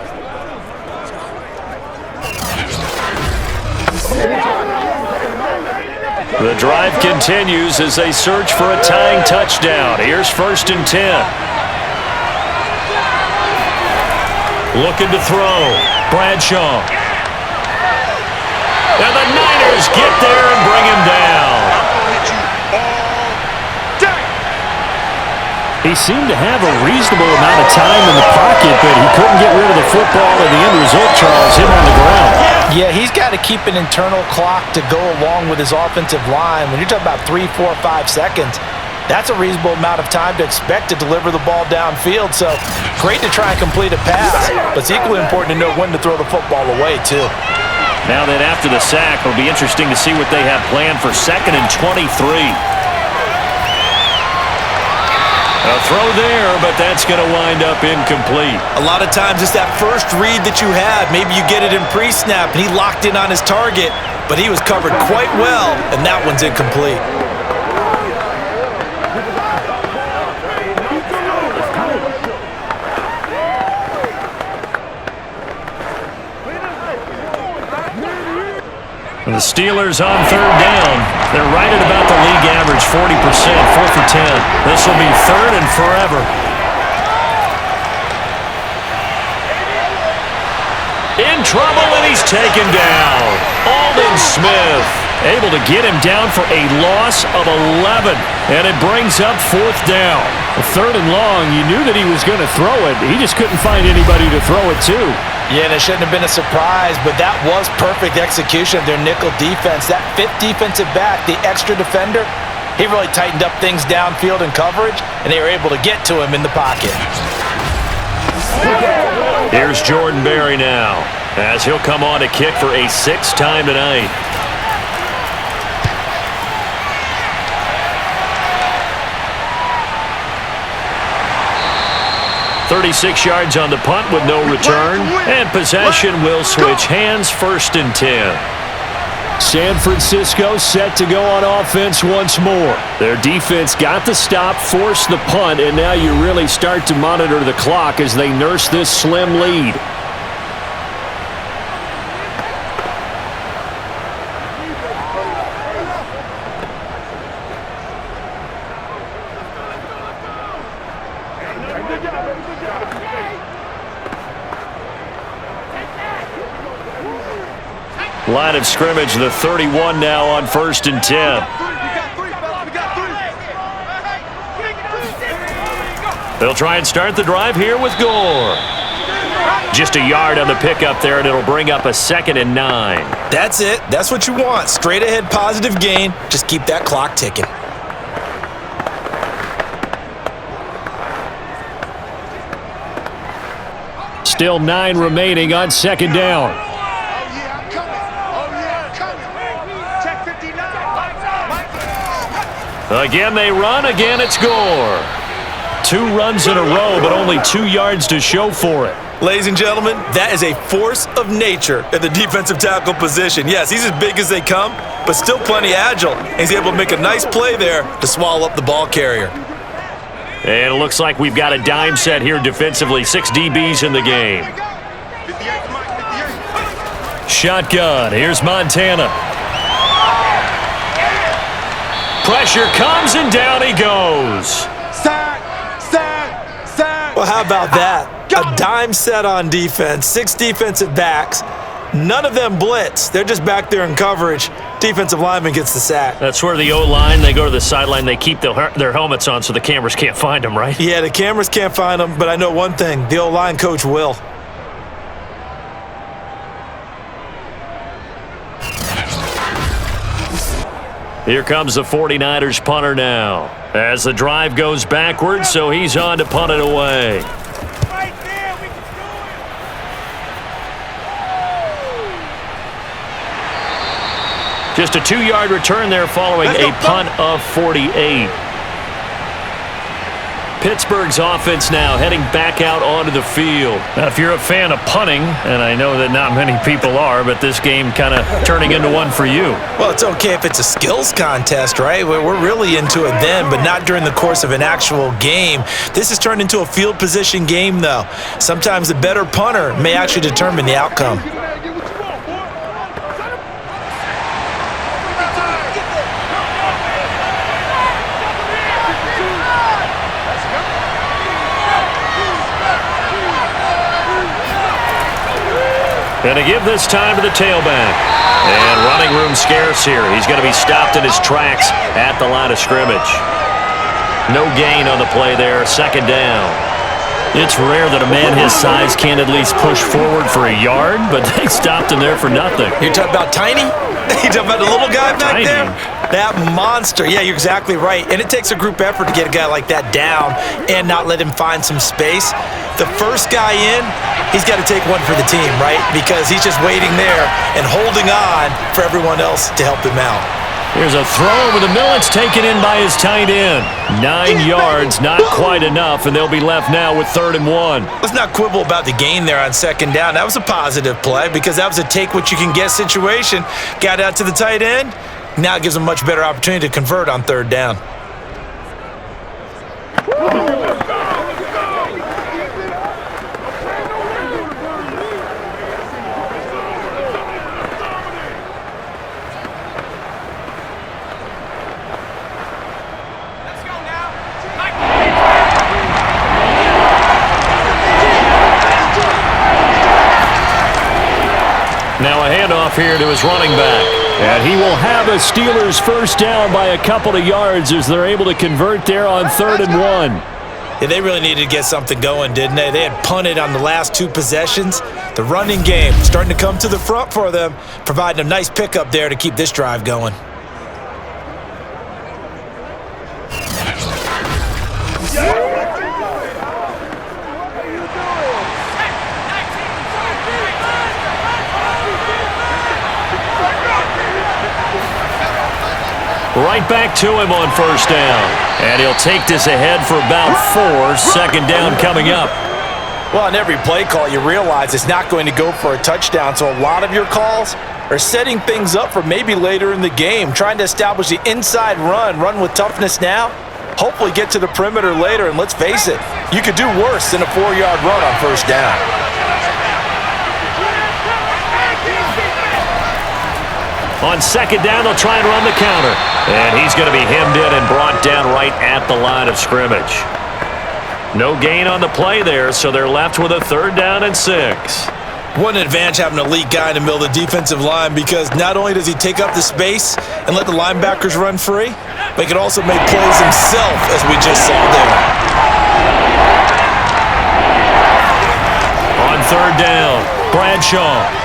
The drive continues as they search for a tying touchdown. Here's 1st and 10. Looking to throw. Bradshaw. And the Niners get there and bring him down. He seemed to have a reasonable amount of time in the pocket, but he couldn't get rid of the football, and the end result, Charles, him on the ground. Yeah, he's got to keep an internal clock to go along with his offensive line. When you're talking about 3, 4, 5 seconds, that's a reasonable amount of time to expect to deliver the ball downfield. So great to try and complete a pass, but it's equally important to know when to throw the football away, too. Now then, after the sack, it'll be interesting to see what they have planned for 2nd and 23. A throw there, but that's going to wind up incomplete. A lot of times it's that first read that you had. Maybe you get it in pre-snap, and he locked in on his target, but he was covered quite well, and that one's incomplete. The Steelers on 3rd down. They're right at about the league average, 40%, 4 for 10. This will be 3rd and forever. In trouble, and he's taken down. Aldon Smith able to get him down for a loss of 11, and it brings up 4th down. 3rd and long, you knew that he was going to throw it. He just couldn't find anybody to throw it to. Yeah, and it shouldn't have been a surprise, but that was perfect execution of their nickel defense. That 5th defensive back, the extra defender, he really tightened up things downfield in coverage, and they were able to get to him in the pocket. Here's Jordan Berry now, as he'll come on to kick for a 6th time tonight. 36 yards on the punt with no return, and possession will switch hands, 1st and 10. San Francisco set to go on offense once more. Their defense got the stop, forced the punt, and now you really start to monitor the clock as they nurse this slim lead. Line of scrimmage, the 31 now on 1st and 10. They'll try and start the drive here with Gore. Just a yard on the pickup there, and it'll bring up a 2nd and 9. That's it. That's what you want. Straight ahead positive gain. Just keep that clock ticking. Still 9 remaining on 2nd down. Again they run, again it's Gore. 2 runs in a row, but only 2 yards to show for it. Ladies and gentlemen, that is a force of nature at the defensive tackle position. Yes, he's as big as they come, but still plenty agile. He's able to make a nice play there to swallow up the ball carrier. And it looks like we've got a dime set here defensively. 6 DBs in the game. Shotgun, here's Montana. Pressure comes, and down he goes. Well, how about that? A dime set on defense, 6 defensive backs. None of them blitz. They're just back there in coverage. Defensive lineman gets the sack. That's where the O-line, they go to the sideline, they keep their helmets on so the cameras can't find them, right? Yeah, the cameras can't find them, but I know one thing. The O-line coach will. Here comes the 49ers punter now. As the drive goes backwards, so he's on to punt it away. Just a 2-yard return there following a punt of 48. Pittsburgh's offense now heading back out onto the field. Now, if you're a fan of punting, and I know that not many people are, but this game kind of turning into one for you. Well, it's okay if it's a skills contest, right? We're really into it then, but not during the course of an actual game. This has turned into a field position game, though. Sometimes the better punter may actually determine the outcome. And to give this time to the tailback. And running room scarce here. He's going to be stopped in his tracks at the line of scrimmage. No gain on the play there. 2nd down. It's rare that a man his size can't at least push forward for a yard, but they stopped him there for nothing. You're talking about tiny? You talking about the little guy back there? That monster. Yeah, you're exactly right. And it takes a group effort to get a guy like that down and not let him find some space. The first guy in, he's got to take one for the team, right? Because he's just waiting there and holding on for everyone else to help him out. Here's a throw over the middle. It's taken in by his tight end. 9 yards, not quite enough, and they'll be left now with 3rd and 1. Let's not quibble about the gain there on 2nd down. That was a positive play because that was a take-what-you-can-get situation. Got out to the tight end. Now it gives them a much better opportunity to convert on 3rd down. Now a handoff here to his running back. And he will have a Steelers 1st down by a couple of yards as they're able to convert there on 3rd and 1. Yeah, they really needed to get something going, didn't they? They had punted on the last 2 possessions. The running game starting to come to the front for them, providing a nice pickup there to keep this drive going. Right back to him on 1st down. And he'll take this ahead for about 4. 2nd down coming up. Well, on every play call, you realize it's not going to go for a touchdown, so a lot of your calls are setting things up for maybe later in the game, trying to establish the inside run with toughness now, hopefully get to the perimeter later, and let's face it, you could do worse than a 4-yard run on 1st down. On 2nd down, they'll try and run the counter. And he's going to be hemmed in and brought down right at the line of scrimmage. No gain on the play there, so they're left with a 3rd down and 6. What an advantage having an elite guy in the middle of the defensive line, because not only does he take up the space and let the linebackers run free, but he can also make plays himself, as we just saw there. On 3rd down, Bradshaw.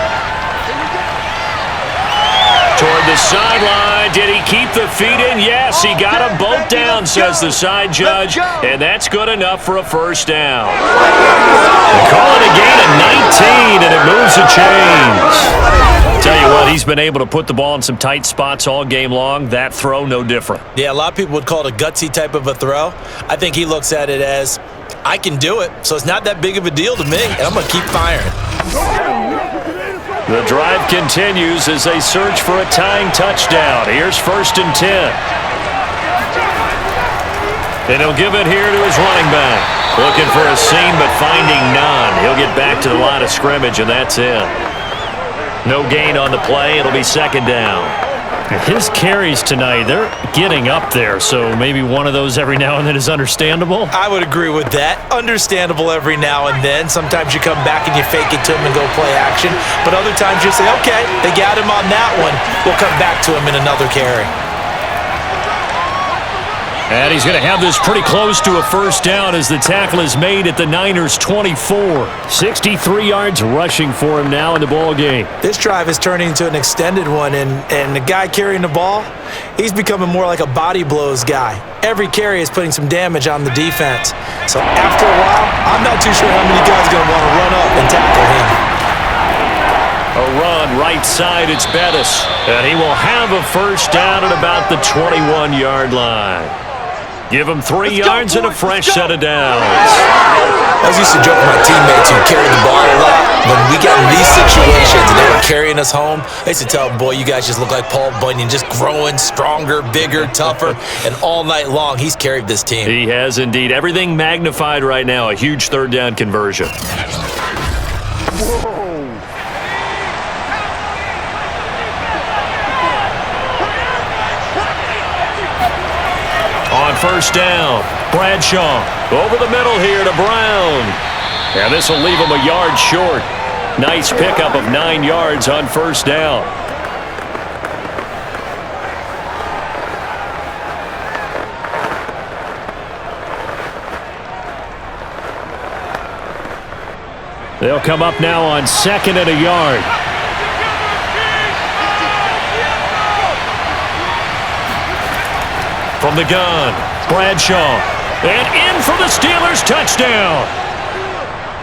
Toward the sideline. Did he keep the feet in? Yes, he got them both down, says the side judge. And that's good enough for a 1st down. They call it a gain of 19, and it moves the chains. Tell you what, he's been able to put the ball in some tight spots all game long. That throw, no different. Yeah, a lot of people would call it a gutsy type of a throw. I think he looks at it as, I can do it, so it's not that big of a deal to me, and I'm going to keep firing. The drive continues as they search for a tying touchdown. Here's 1st and 10. And he'll give it here to his running back. Looking for a seam, but finding none. He'll get back to the line of scrimmage, and that's it. No gain on the play. It'll be 2nd down. His carries tonight, they're getting up there, so maybe one of those every now and then is understandable. I would agree with that. Understandable every now and then. Sometimes you come back and you fake it to him and go play action. But other times you say, okay, they got him on that one. We'll come back to him in another carry. And he's going to have this pretty close to a 1st down as the tackle is made at the Niners' 24. 63 yards rushing for him now in the ball game. This drive is turning into an extended one, and the guy carrying the ball, he's becoming more like a body blows guy. Every carry is putting some damage on the defense. So after a while, I'm not too sure how many guys are going to want to run up and tackle him. A run right side, it's Bettis. And he will have a 1st down at about the 21-yard line. Give him 3 yards and a fresh set of downs. I was used to joke with my teammates who carried the ball a lot. When we got in these situations and they were carrying us home, I used to tell them, boy, you guys just look like Paul Bunyan, just growing stronger, bigger, tougher, and all night long he's carried this team. He has indeed. Everything magnified right now. A huge 3rd down conversion. On 1st down, Bradshaw over the middle here to Brown. And this will leave him a yard short. Nice pickup of 9 yards on 1st down. They'll come up now on 2nd and a yard. from the gun. Bradshaw. And in for the Steelers touchdown.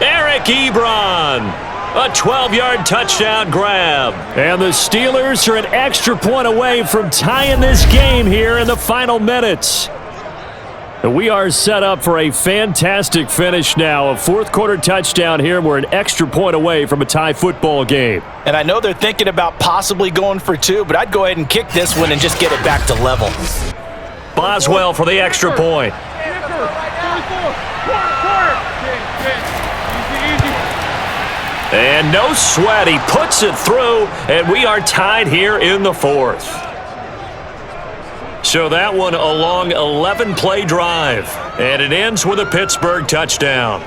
Eric Ebron. A 12-yard touchdown grab. And the Steelers are an extra point away from tying this game here in the final minutes. And we are set up for a fantastic finish now. A fourth-quarter touchdown here. We're an extra point away from a tie football game. And I know they're thinking about possibly going for two, but I'd go ahead and kick this one and just get it back to level. Boswell for the extra point. And no sweat. He puts it through, and we are tied here in the fourth. So that one a long 11-play drive, and it ends with a Pittsburgh touchdown.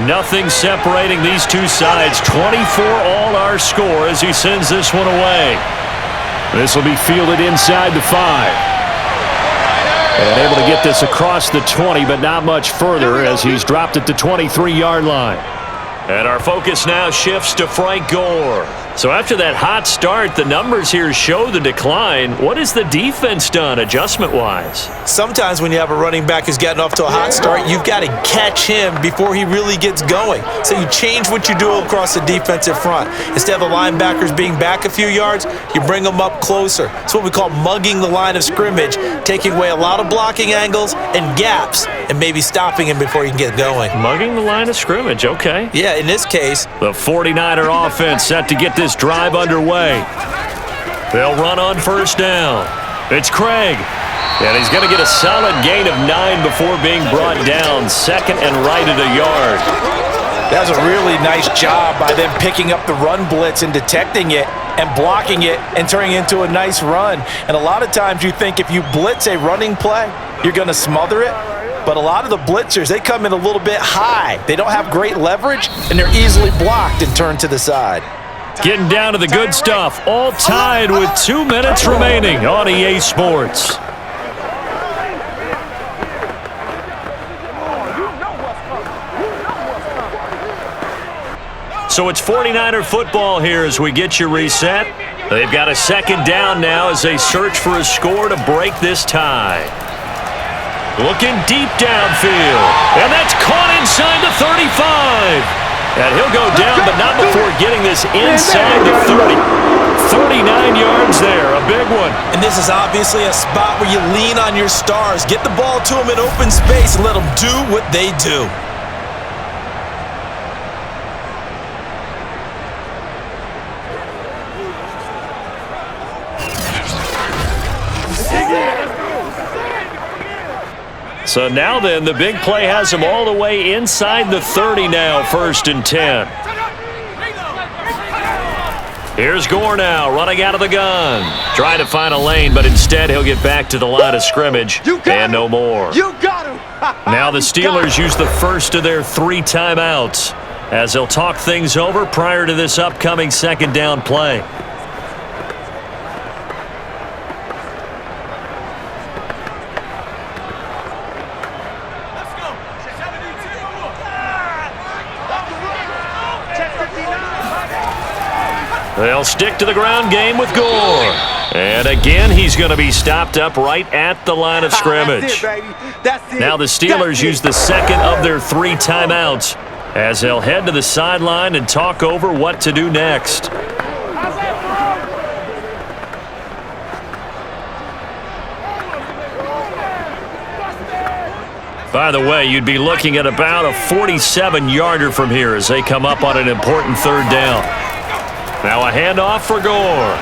Nothing separating these two sides. 24 all our score as he sends this one away. This will be fielded inside the 5. And able to get this across the 20, but not much further as he's dropped it to 23-yard line. And our focus now shifts to Frank Gore. So after that hot start, the numbers here show the decline. What has the defense done adjustment-wise? Sometimes when you have a running back who's gotten off to a hot start, you've got to catch him before he really gets going. So you change what you do across the defensive front. Instead of the linebackers being back a few yards, you bring them up closer. It's what we call mugging the line of scrimmage, taking away a lot of blocking angles and gaps and maybe stopping him before he can get going. Mugging the line of scrimmage, okay. Yeah, in this case. The 49er offense set to get this drive underway. They'll run on first down. It's Craig. And he's going to get a solid gain of 9 before being brought down. Second and right at a yard. That was a really nice job by them picking up the run blitz and detecting it and blocking it and turning it into a nice run. And a lot of times you think if you blitz a running play, you're going to smother it. But a lot of the blitzers, they come in a little bit high. They don't have great leverage, and they're easily blocked and turned to the side. Getting down to the good stuff. All tied with 2 minutes remaining on EA Sports. So it's 49er football here as we get you reset. They've got a second down now as they search for a score to break this tie. Looking deep downfield. And that's caught inside the 35. And he'll go down, but not before getting this inside the 30. 39 yards there, a big one. And this is obviously a spot where you lean on your stars. Get the ball to them in open space and let them do what they do. So now then, the big play has him all the way inside the 30 now, 1st and 10. Here's Gore now, running out of the gun. Trying to find a lane, but instead he'll get back to the line of scrimmage and no more. You got him. Now the Steelers use the first of their 3 timeouts as they'll talk things over prior to this upcoming second down play. They'll stick to the ground game with Gore. And again, he's going to be stopped up right at the line of scrimmage. That's it, baby. That's it. Now the Steelers use the second of their 3 timeouts as they'll head to the sideline and talk over what to do next. By the way, you'd be looking at about a 47-yarder from here as they come up on an important 3rd down. Now a handoff for Gore.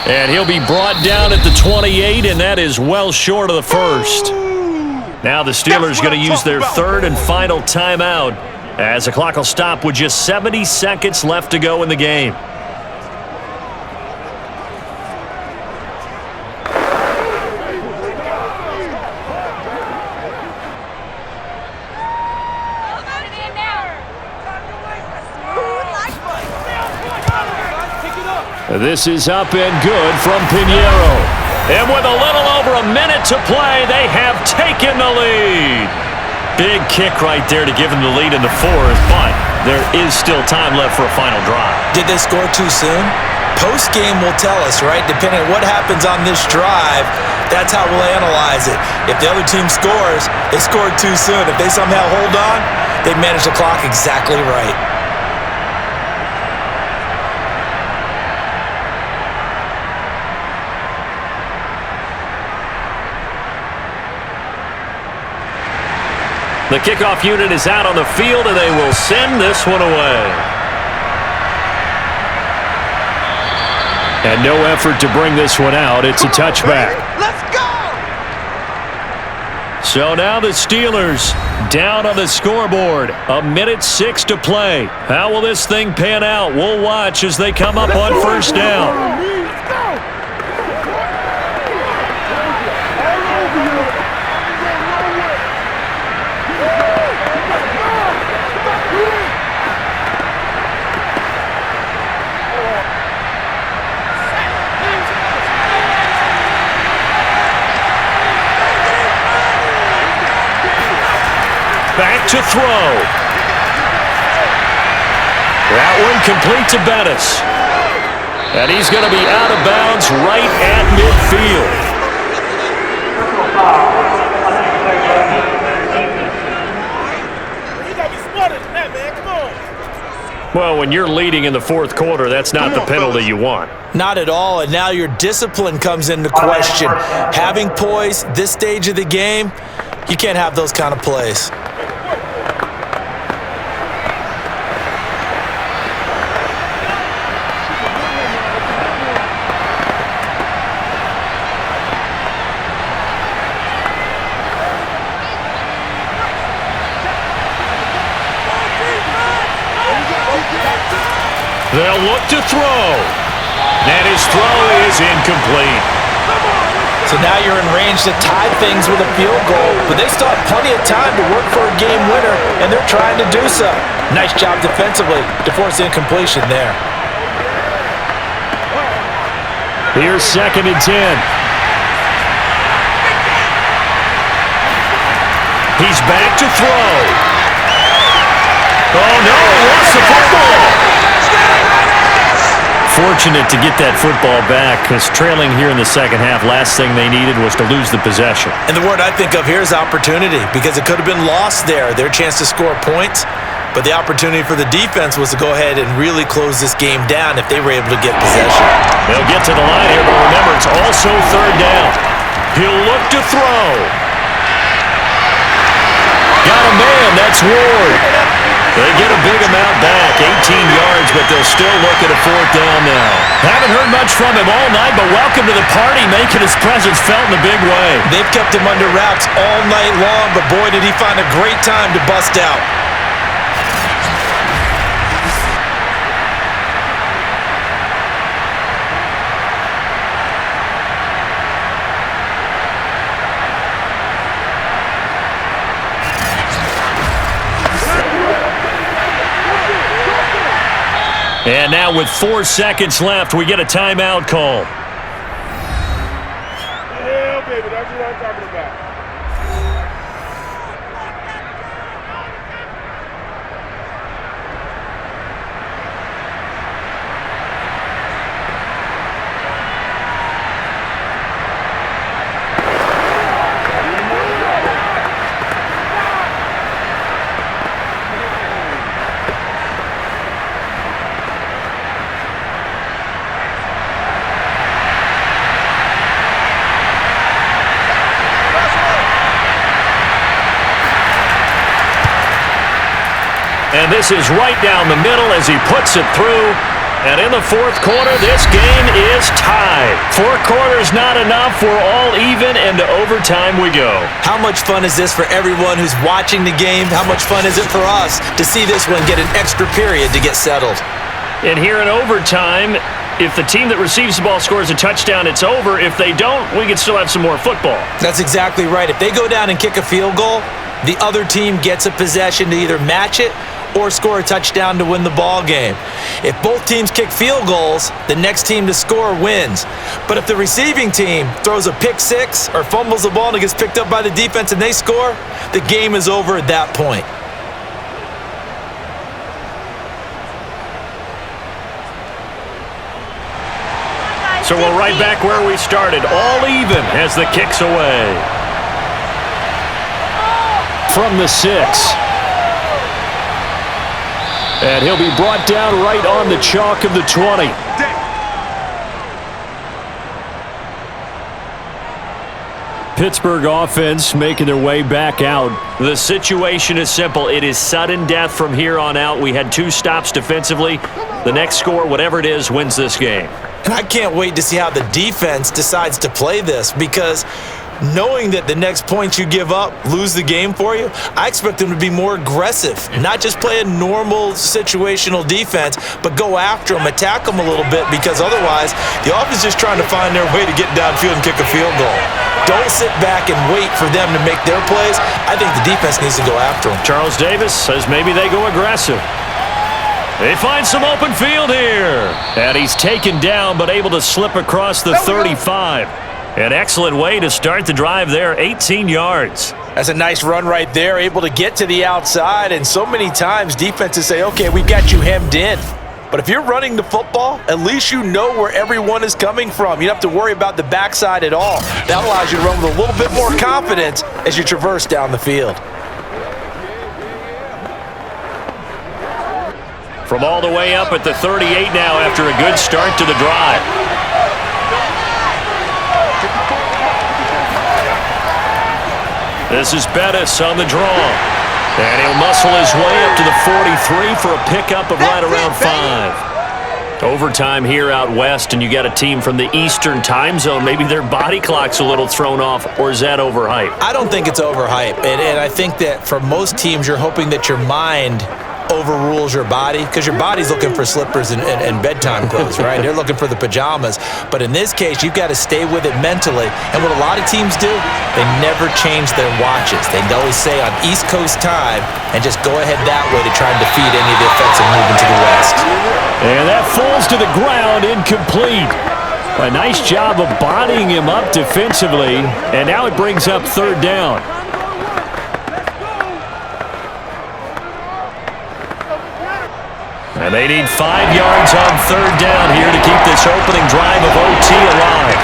And he'll be brought down at the 28, and that is well short of the 1st. Now the Steelers going to use their 3rd and final timeout as the clock will stop with just 70 seconds left to go in the game. This is up and good from Pinheiro. And with a little over a minute to play, they have taken the lead. Big kick right there to give them the lead in the fourth, but there is still time left for a final drive. Did they score too soon? Post-game will tell us, right? Depending on what happens on this drive, that's how we'll analyze it. If the other team scores, they scored too soon. If they somehow hold on, they manage the clock exactly right. The kickoff unit is out on the field, and they will send this one away. And no effort to bring this one out. It's a touchback. Let's go! So now the Steelers down on the scoreboard. 1:06 to play. How will this thing pan out? We'll watch as they come up on first down. Back to throw. That one complete to Bettis. And he's going to be out of bounds right at midfield. You gotta be smarter than that, man. Come on. Well, when you're leading in the fourth quarter, that's not the penalty you want. Not at all, and now your discipline comes into question. Having poise this stage of the game, you can't have those kind of plays. They'll look to throw. And his throw is incomplete. So now you're in range to tie things with a field goal, but they still have plenty of time to work for a game winner, and they're trying to do so. Nice job defensively to force incompletion there. Here's 2nd and 10. He's back to throw. Oh, no, he lost the football. Fortunate to get that football back, because trailing here in the second half, last thing they needed was to lose the possession. And the word I think of here is opportunity, because it could have been lost there, their chance to score points. But the opportunity for the defense was to go ahead and really close this game down if they were able to get possession. They'll get to the line here, but remember, it's also 3rd down. He'll look to throw. Got a man, that's Ward. They get a big amount back, 18 yards, but they'll still look at a 4th down now. Haven't heard much from him all night, but welcome to the party, making his presence felt in a big way. They've kept him under wraps all night long, but boy, did he find a great time to bust out. And now with 4 seconds left, we get a timeout call. Yeah, baby, that's what I'm talking about. And this is right down the middle as he puts it through. And in the fourth quarter, this game is tied. 4 quarters not enough. We're all even, and to overtime we go. How much fun is this for everyone who's watching the game? How much fun is it for us to see this one get an extra period to get settled? And here in overtime, if the team that receives the ball scores a touchdown, it's over. If they don't, we can still have some more football. That's exactly right. If they go down and kick a field goal, the other team gets a possession to either match it or score a touchdown to win the ball game. If both teams kick field goals, the next team to score wins. But if the receiving team throws a pick six or fumbles the ball and it gets picked up by the defense and they score, the game is over at that point. So we're right back where we started, all even as the kick's away. From the 6. And he'll be brought down right on the chalk of the 20. Pittsburgh offense making their way back out. The situation is simple. It is sudden death from here on out. We had 2 stops defensively. The next score, whatever it is, wins this game. And I can't wait to see how the defense decides to play this, because knowing that the next points you give up lose the game for you, I expect them to be more aggressive, not just play a normal situational defense, but go after them, attack them a little bit, because otherwise the offense is just trying to find their way to get downfield and kick a field goal. Don't sit back and wait for them to make their plays. I think the defense needs to go after them. Charles Davis says maybe they go aggressive. They find some open field here. And he's taken down, but able to slip across the 35. An excellent way to start the drive there, 18 yards. That's a nice run right there, able to get to the outside. And so many times defenses say, okay, we've got you hemmed in. But if you're running the football, at least you know where everyone is coming from. You don't have to worry about the backside at all. That allows you to run with a little bit more confidence as you traverse down the field. From all the way up at the 38 now after a good start to the drive. This is Bettis on the draw. And he'll muscle his way up to the 43 for a pickup of right around 5. Overtime here out west, and you got a team from the Eastern time zone. Maybe their body clock's a little thrown off, or is that overhyped? I don't think it's overhyped. And I think that for most teams, you're hoping that your mind overrules your body, because your body's looking for slippers and bedtime clothes, right? They're looking for the pajamas. But in this case, you've got to stay with it mentally. And what a lot of teams do, they never change their watches. They always say on East Coast time and just go ahead that way to try and defeat any of the effects of moving to the West. And that falls to the ground, incomplete. A nice job of bodying him up defensively, and now it brings up 3rd down. And they need 5 yards on 3rd down here to keep this opening drive of OT alive.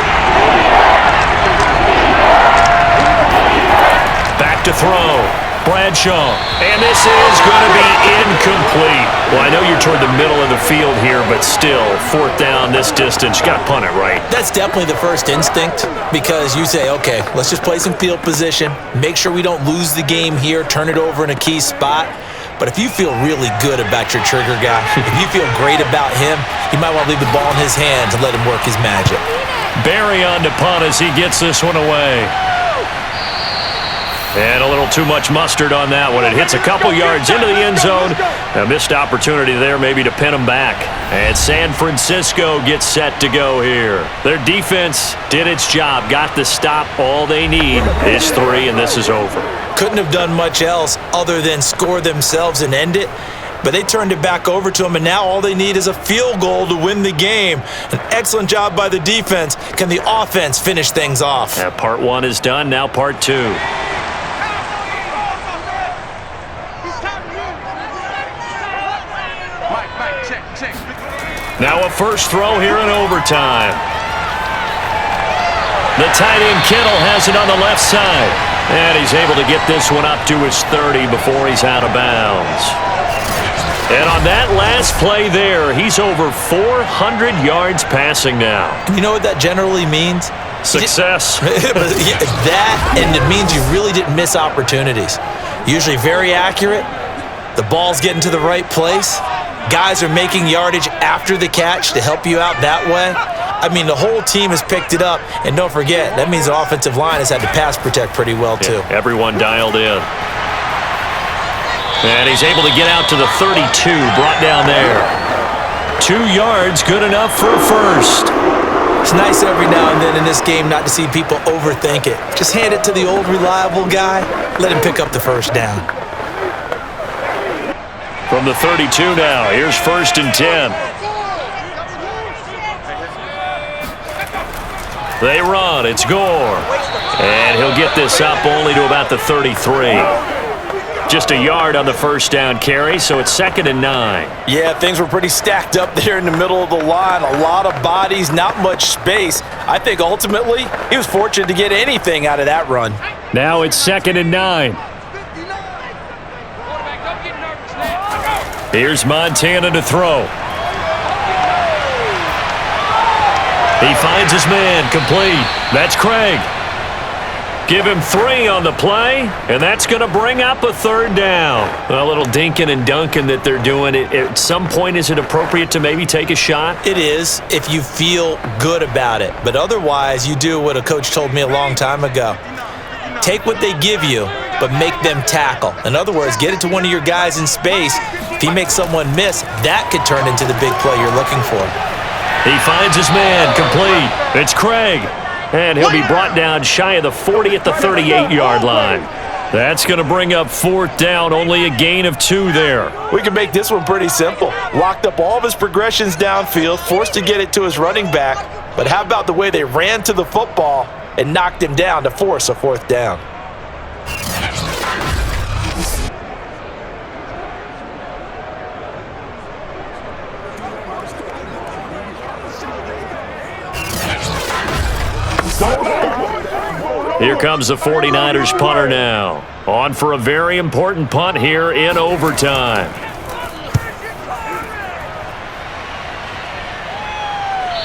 Back to throw. Bradshaw. And this is going to be incomplete. Well, I know you're toward the middle of the field here, but still, 4th down this distance. You got to punt it right. That's definitely the first instinct, because you say, okay, let's just play some field position, make sure we don't lose the game here, turn it over in a key spot. But if you feel really good about your trigger guy, if you feel great about him, you might want to leave the ball in his hands and let him work his magic. Barry on to punt as he gets this one away. And a little too much mustard on that one. It hits a couple yards into the end zone. A missed opportunity there maybe to pin him back. And San Francisco gets set to go here. Their defense did its job, got the stop. All they need is 3, and this is over. Couldn't have done much else other than score themselves and end it. But they turned it back over to them, and now all they need is a field goal to win the game. An excellent job by the defense. Can the offense finish things off? Yeah, part 1 is done, now part 2. Now a first throw here in overtime. The tight end Kittle has it on the left side. And he's able to get this one up to his 30 before he's out of bounds. And on that last play there, he's over 400 yards passing now. You know what that generally means? Success. That, and it means you really didn't miss opportunities. Usually very accurate. The ball's getting to the right place. Guys are making yardage after the catch to help you out that way. I mean, the whole team has picked it up. And don't forget, that means the offensive line has had to pass protect pretty well, too. Yeah, everyone dialed in. And he's able to get out to the 32, brought down there. 2 yards, good enough for a first. It's nice every now and then in this game not to see people overthink it. Just hand it to the old reliable guy, let him pick up the first down. From the 32 now, here's 1st and 10. They run, it's Gore. And he'll get this up only to about the 33. Just a yard on the first down carry, so it's 2nd and 9. Yeah, things were pretty stacked up there in the middle of the line. A lot of bodies, not much space. I think ultimately he was fortunate to get anything out of that run. Now it's 2nd and 9. Here's Montana to throw. He finds his man, complete. That's Craig. Give him 3 on the play, and that's going to bring up a 3rd down. A little dinking and dunking that they're doing. At some point, is it appropriate to maybe take a shot? It is, if you feel good about it. But otherwise, you do what a coach told me a long time ago. Take what they give you, but make them tackle. In other words, get it to one of your guys in space. If he makes someone miss, that could turn into the big play you're looking for. He finds his man, complete. It's Craig. And he'll be brought down shy of the 40 at the 38-yard line. That's going to bring up 4th down, only a gain of 2 there. We can make this one pretty simple. Locked up all of his progressions downfield, forced to get it to his running back. But how about the way they ran to the football and knocked him down to force a 4th down? Here comes the 49ers punter now. On for a very important punt here in overtime.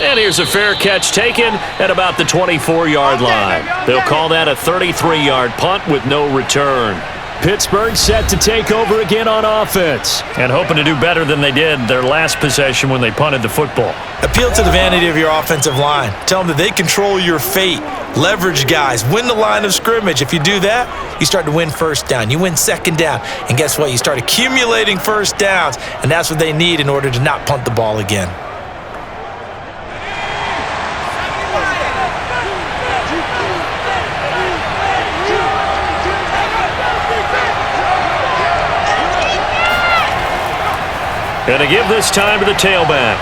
And here's a fair catch taken at about the 24-yard line. They'll call that a 33-yard punt with no return. Pittsburgh set to take over again on offense. And hoping to do better than they did their last possession when they punted the football. Appeal to the vanity of your offensive line. Tell them that they control your fate. Leverage guys. Win the line of scrimmage. If you do that, you start to win 1st down. You win 2nd down. And guess what? You start accumulating 1st downs. And that's what they need in order to not punt the ball again. And to give this time to the tailback.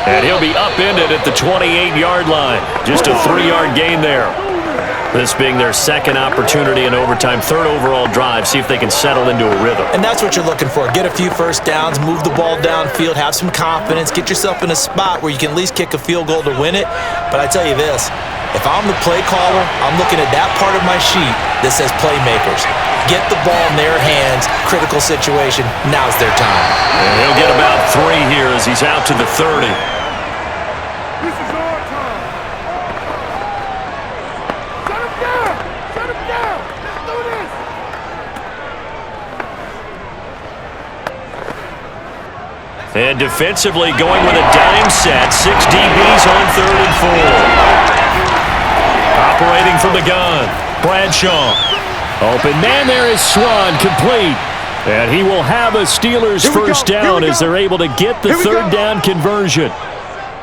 And he'll be upended at the 28-yard line. Just a 3-yard gain there. This being their 2nd opportunity in overtime, 3rd overall drive. See if they can settle into a rhythm. And that's what you're looking for. Get a few 1st downs, move the ball downfield, have some confidence, get yourself in a spot where you can at least kick a field goal to win it. But I tell you this, if I'm the play caller, I'm looking at that part of my sheet that says playmakers. Get the ball in their hands, critical situation, now's their time. And he'll get about 3 here as he's out to the 30. This is our time. Shut him down. Shut him down. Let's do this. And defensively going with a dime set. 6 DBs on 3rd and 4. Operating from the gun, Bradshaw. Open man there is Swan, complete. And he will have a Steelers 1st down as they're able to get the 3rd down conversion.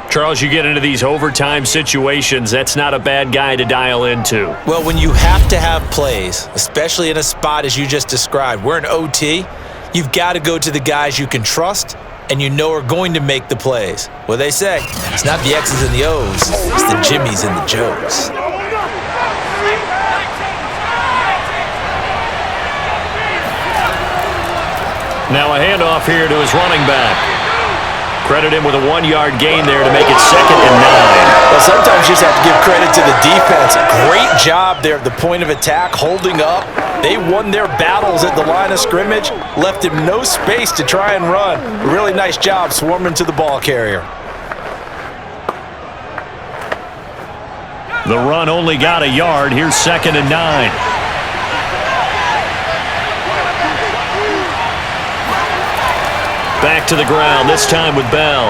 Charles, you get into these overtime situations, that's not a bad guy to dial into. Well, when you have to have plays, especially in a spot as you just described, we're in OT, you've got to go to the guys you can trust and you know are going to make the plays. What they say, it's not the X's and the O's, it's the Jimmys and the Joes. Now a handoff here to his running back. Credit him with a 1-yard gain there to make it 2nd and 9. Well, sometimes you just have to give credit to the defense. Great job there at the point of attack, holding up. They won their battles at the line of scrimmage, left him no space to try and run. Really nice job swarming to the ball carrier. The run only got a yard. Here's 2nd and 9. Back to the ground, this time with Bell.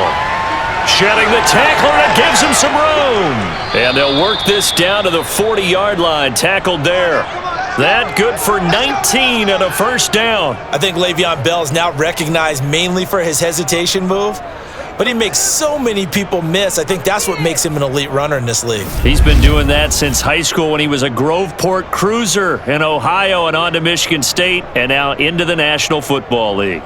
Shedding the tackler, and it gives him some room. And they'll work this down to the 40-yard line, tackled there. That good for 19 and a 1st down. I think Le'Veon Bell is now recognized mainly for his hesitation move, but he makes so many people miss. I think that's what makes him an elite runner in this league. He's been doing that since high school when he was a Groveport Cruiser in Ohio and on to Michigan State and now into the National Football League.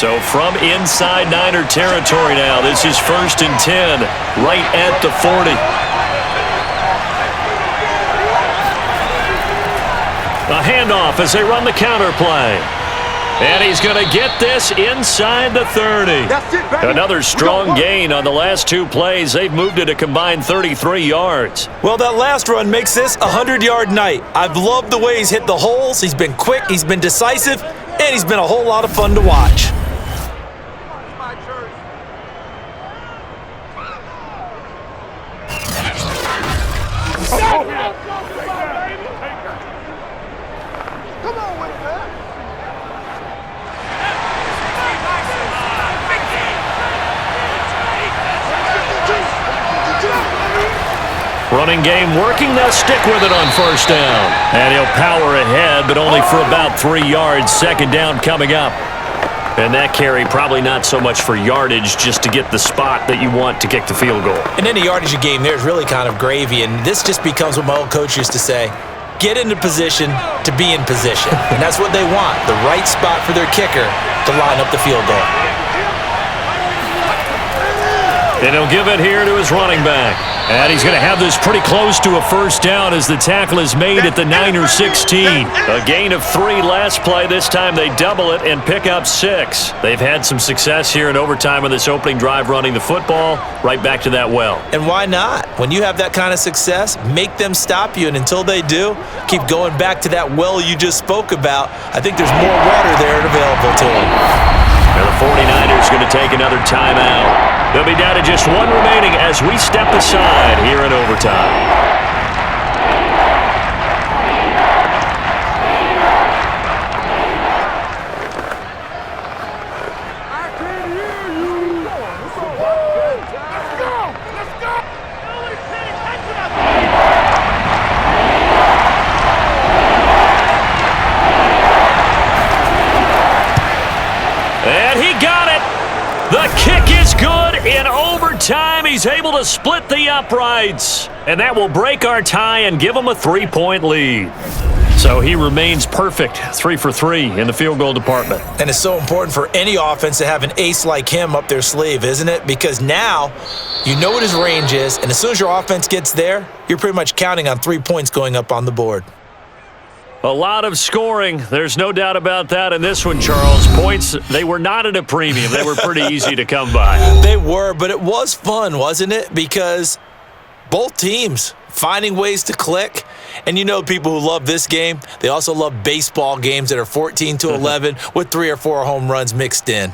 So from inside Niner territory now, this is 1st and 10, right at the 40. A handoff as they run the counter play. And he's going to get this inside the 30. That's it, baby. Another strong gain on the last 2 plays. They've moved it a combined 33 yards. Well, that last run makes this a 100-yard night. I've loved the way he's hit the holes. He's been quick, he's been decisive, and he's been a whole lot of fun to watch. Come on with it, man. Running game working. They'll stick with it on 1st down. And he'll power ahead, but only for about 3 yards. 2nd down coming up. And that carry probably not so much for yardage, just to get the spot that you want to kick the field goal. In any yardage game, there's really kind of gravy, and this just becomes what my old coach used to say. Get into position to be in position. And that's what they want, the right spot for their kicker to line up the field goal. And he'll give it here to his running back. And he's going to have this pretty close to a 1st down as the tackle is made at the Niner 16. A gain of 3 last play. This time they double it and pick up 6. They've had some success here in overtime on this opening drive running the football. Right back to that well. And why not? When you have that kind of success, make them stop you. And until they do, keep going back to that well you just spoke about. I think there's more water there available to them. And the 49ers going to take another timeout. They'll be down to just 1 remaining as we step aside here in overtime. And he got it. The kick is good in overtime. He's able to split the uprights. And that will break our tie and give him a 3-point lead. So he remains perfect, 3 for 3 in the field goal department. And it's so important for any offense to have an ace like him up their sleeve, isn't it? Because now you know what his range is, and as soon as your offense gets there, you're pretty much counting on 3 points going up on the board. A lot of scoring. There's no doubt about that in this one, Charles. Points, they were not at a premium. They were pretty easy to come by. They were, but it was fun, wasn't it? Because both teams finding ways to click. And you know people who love this game, they also love baseball games that are 14-11 with 3 or 4 home runs mixed in.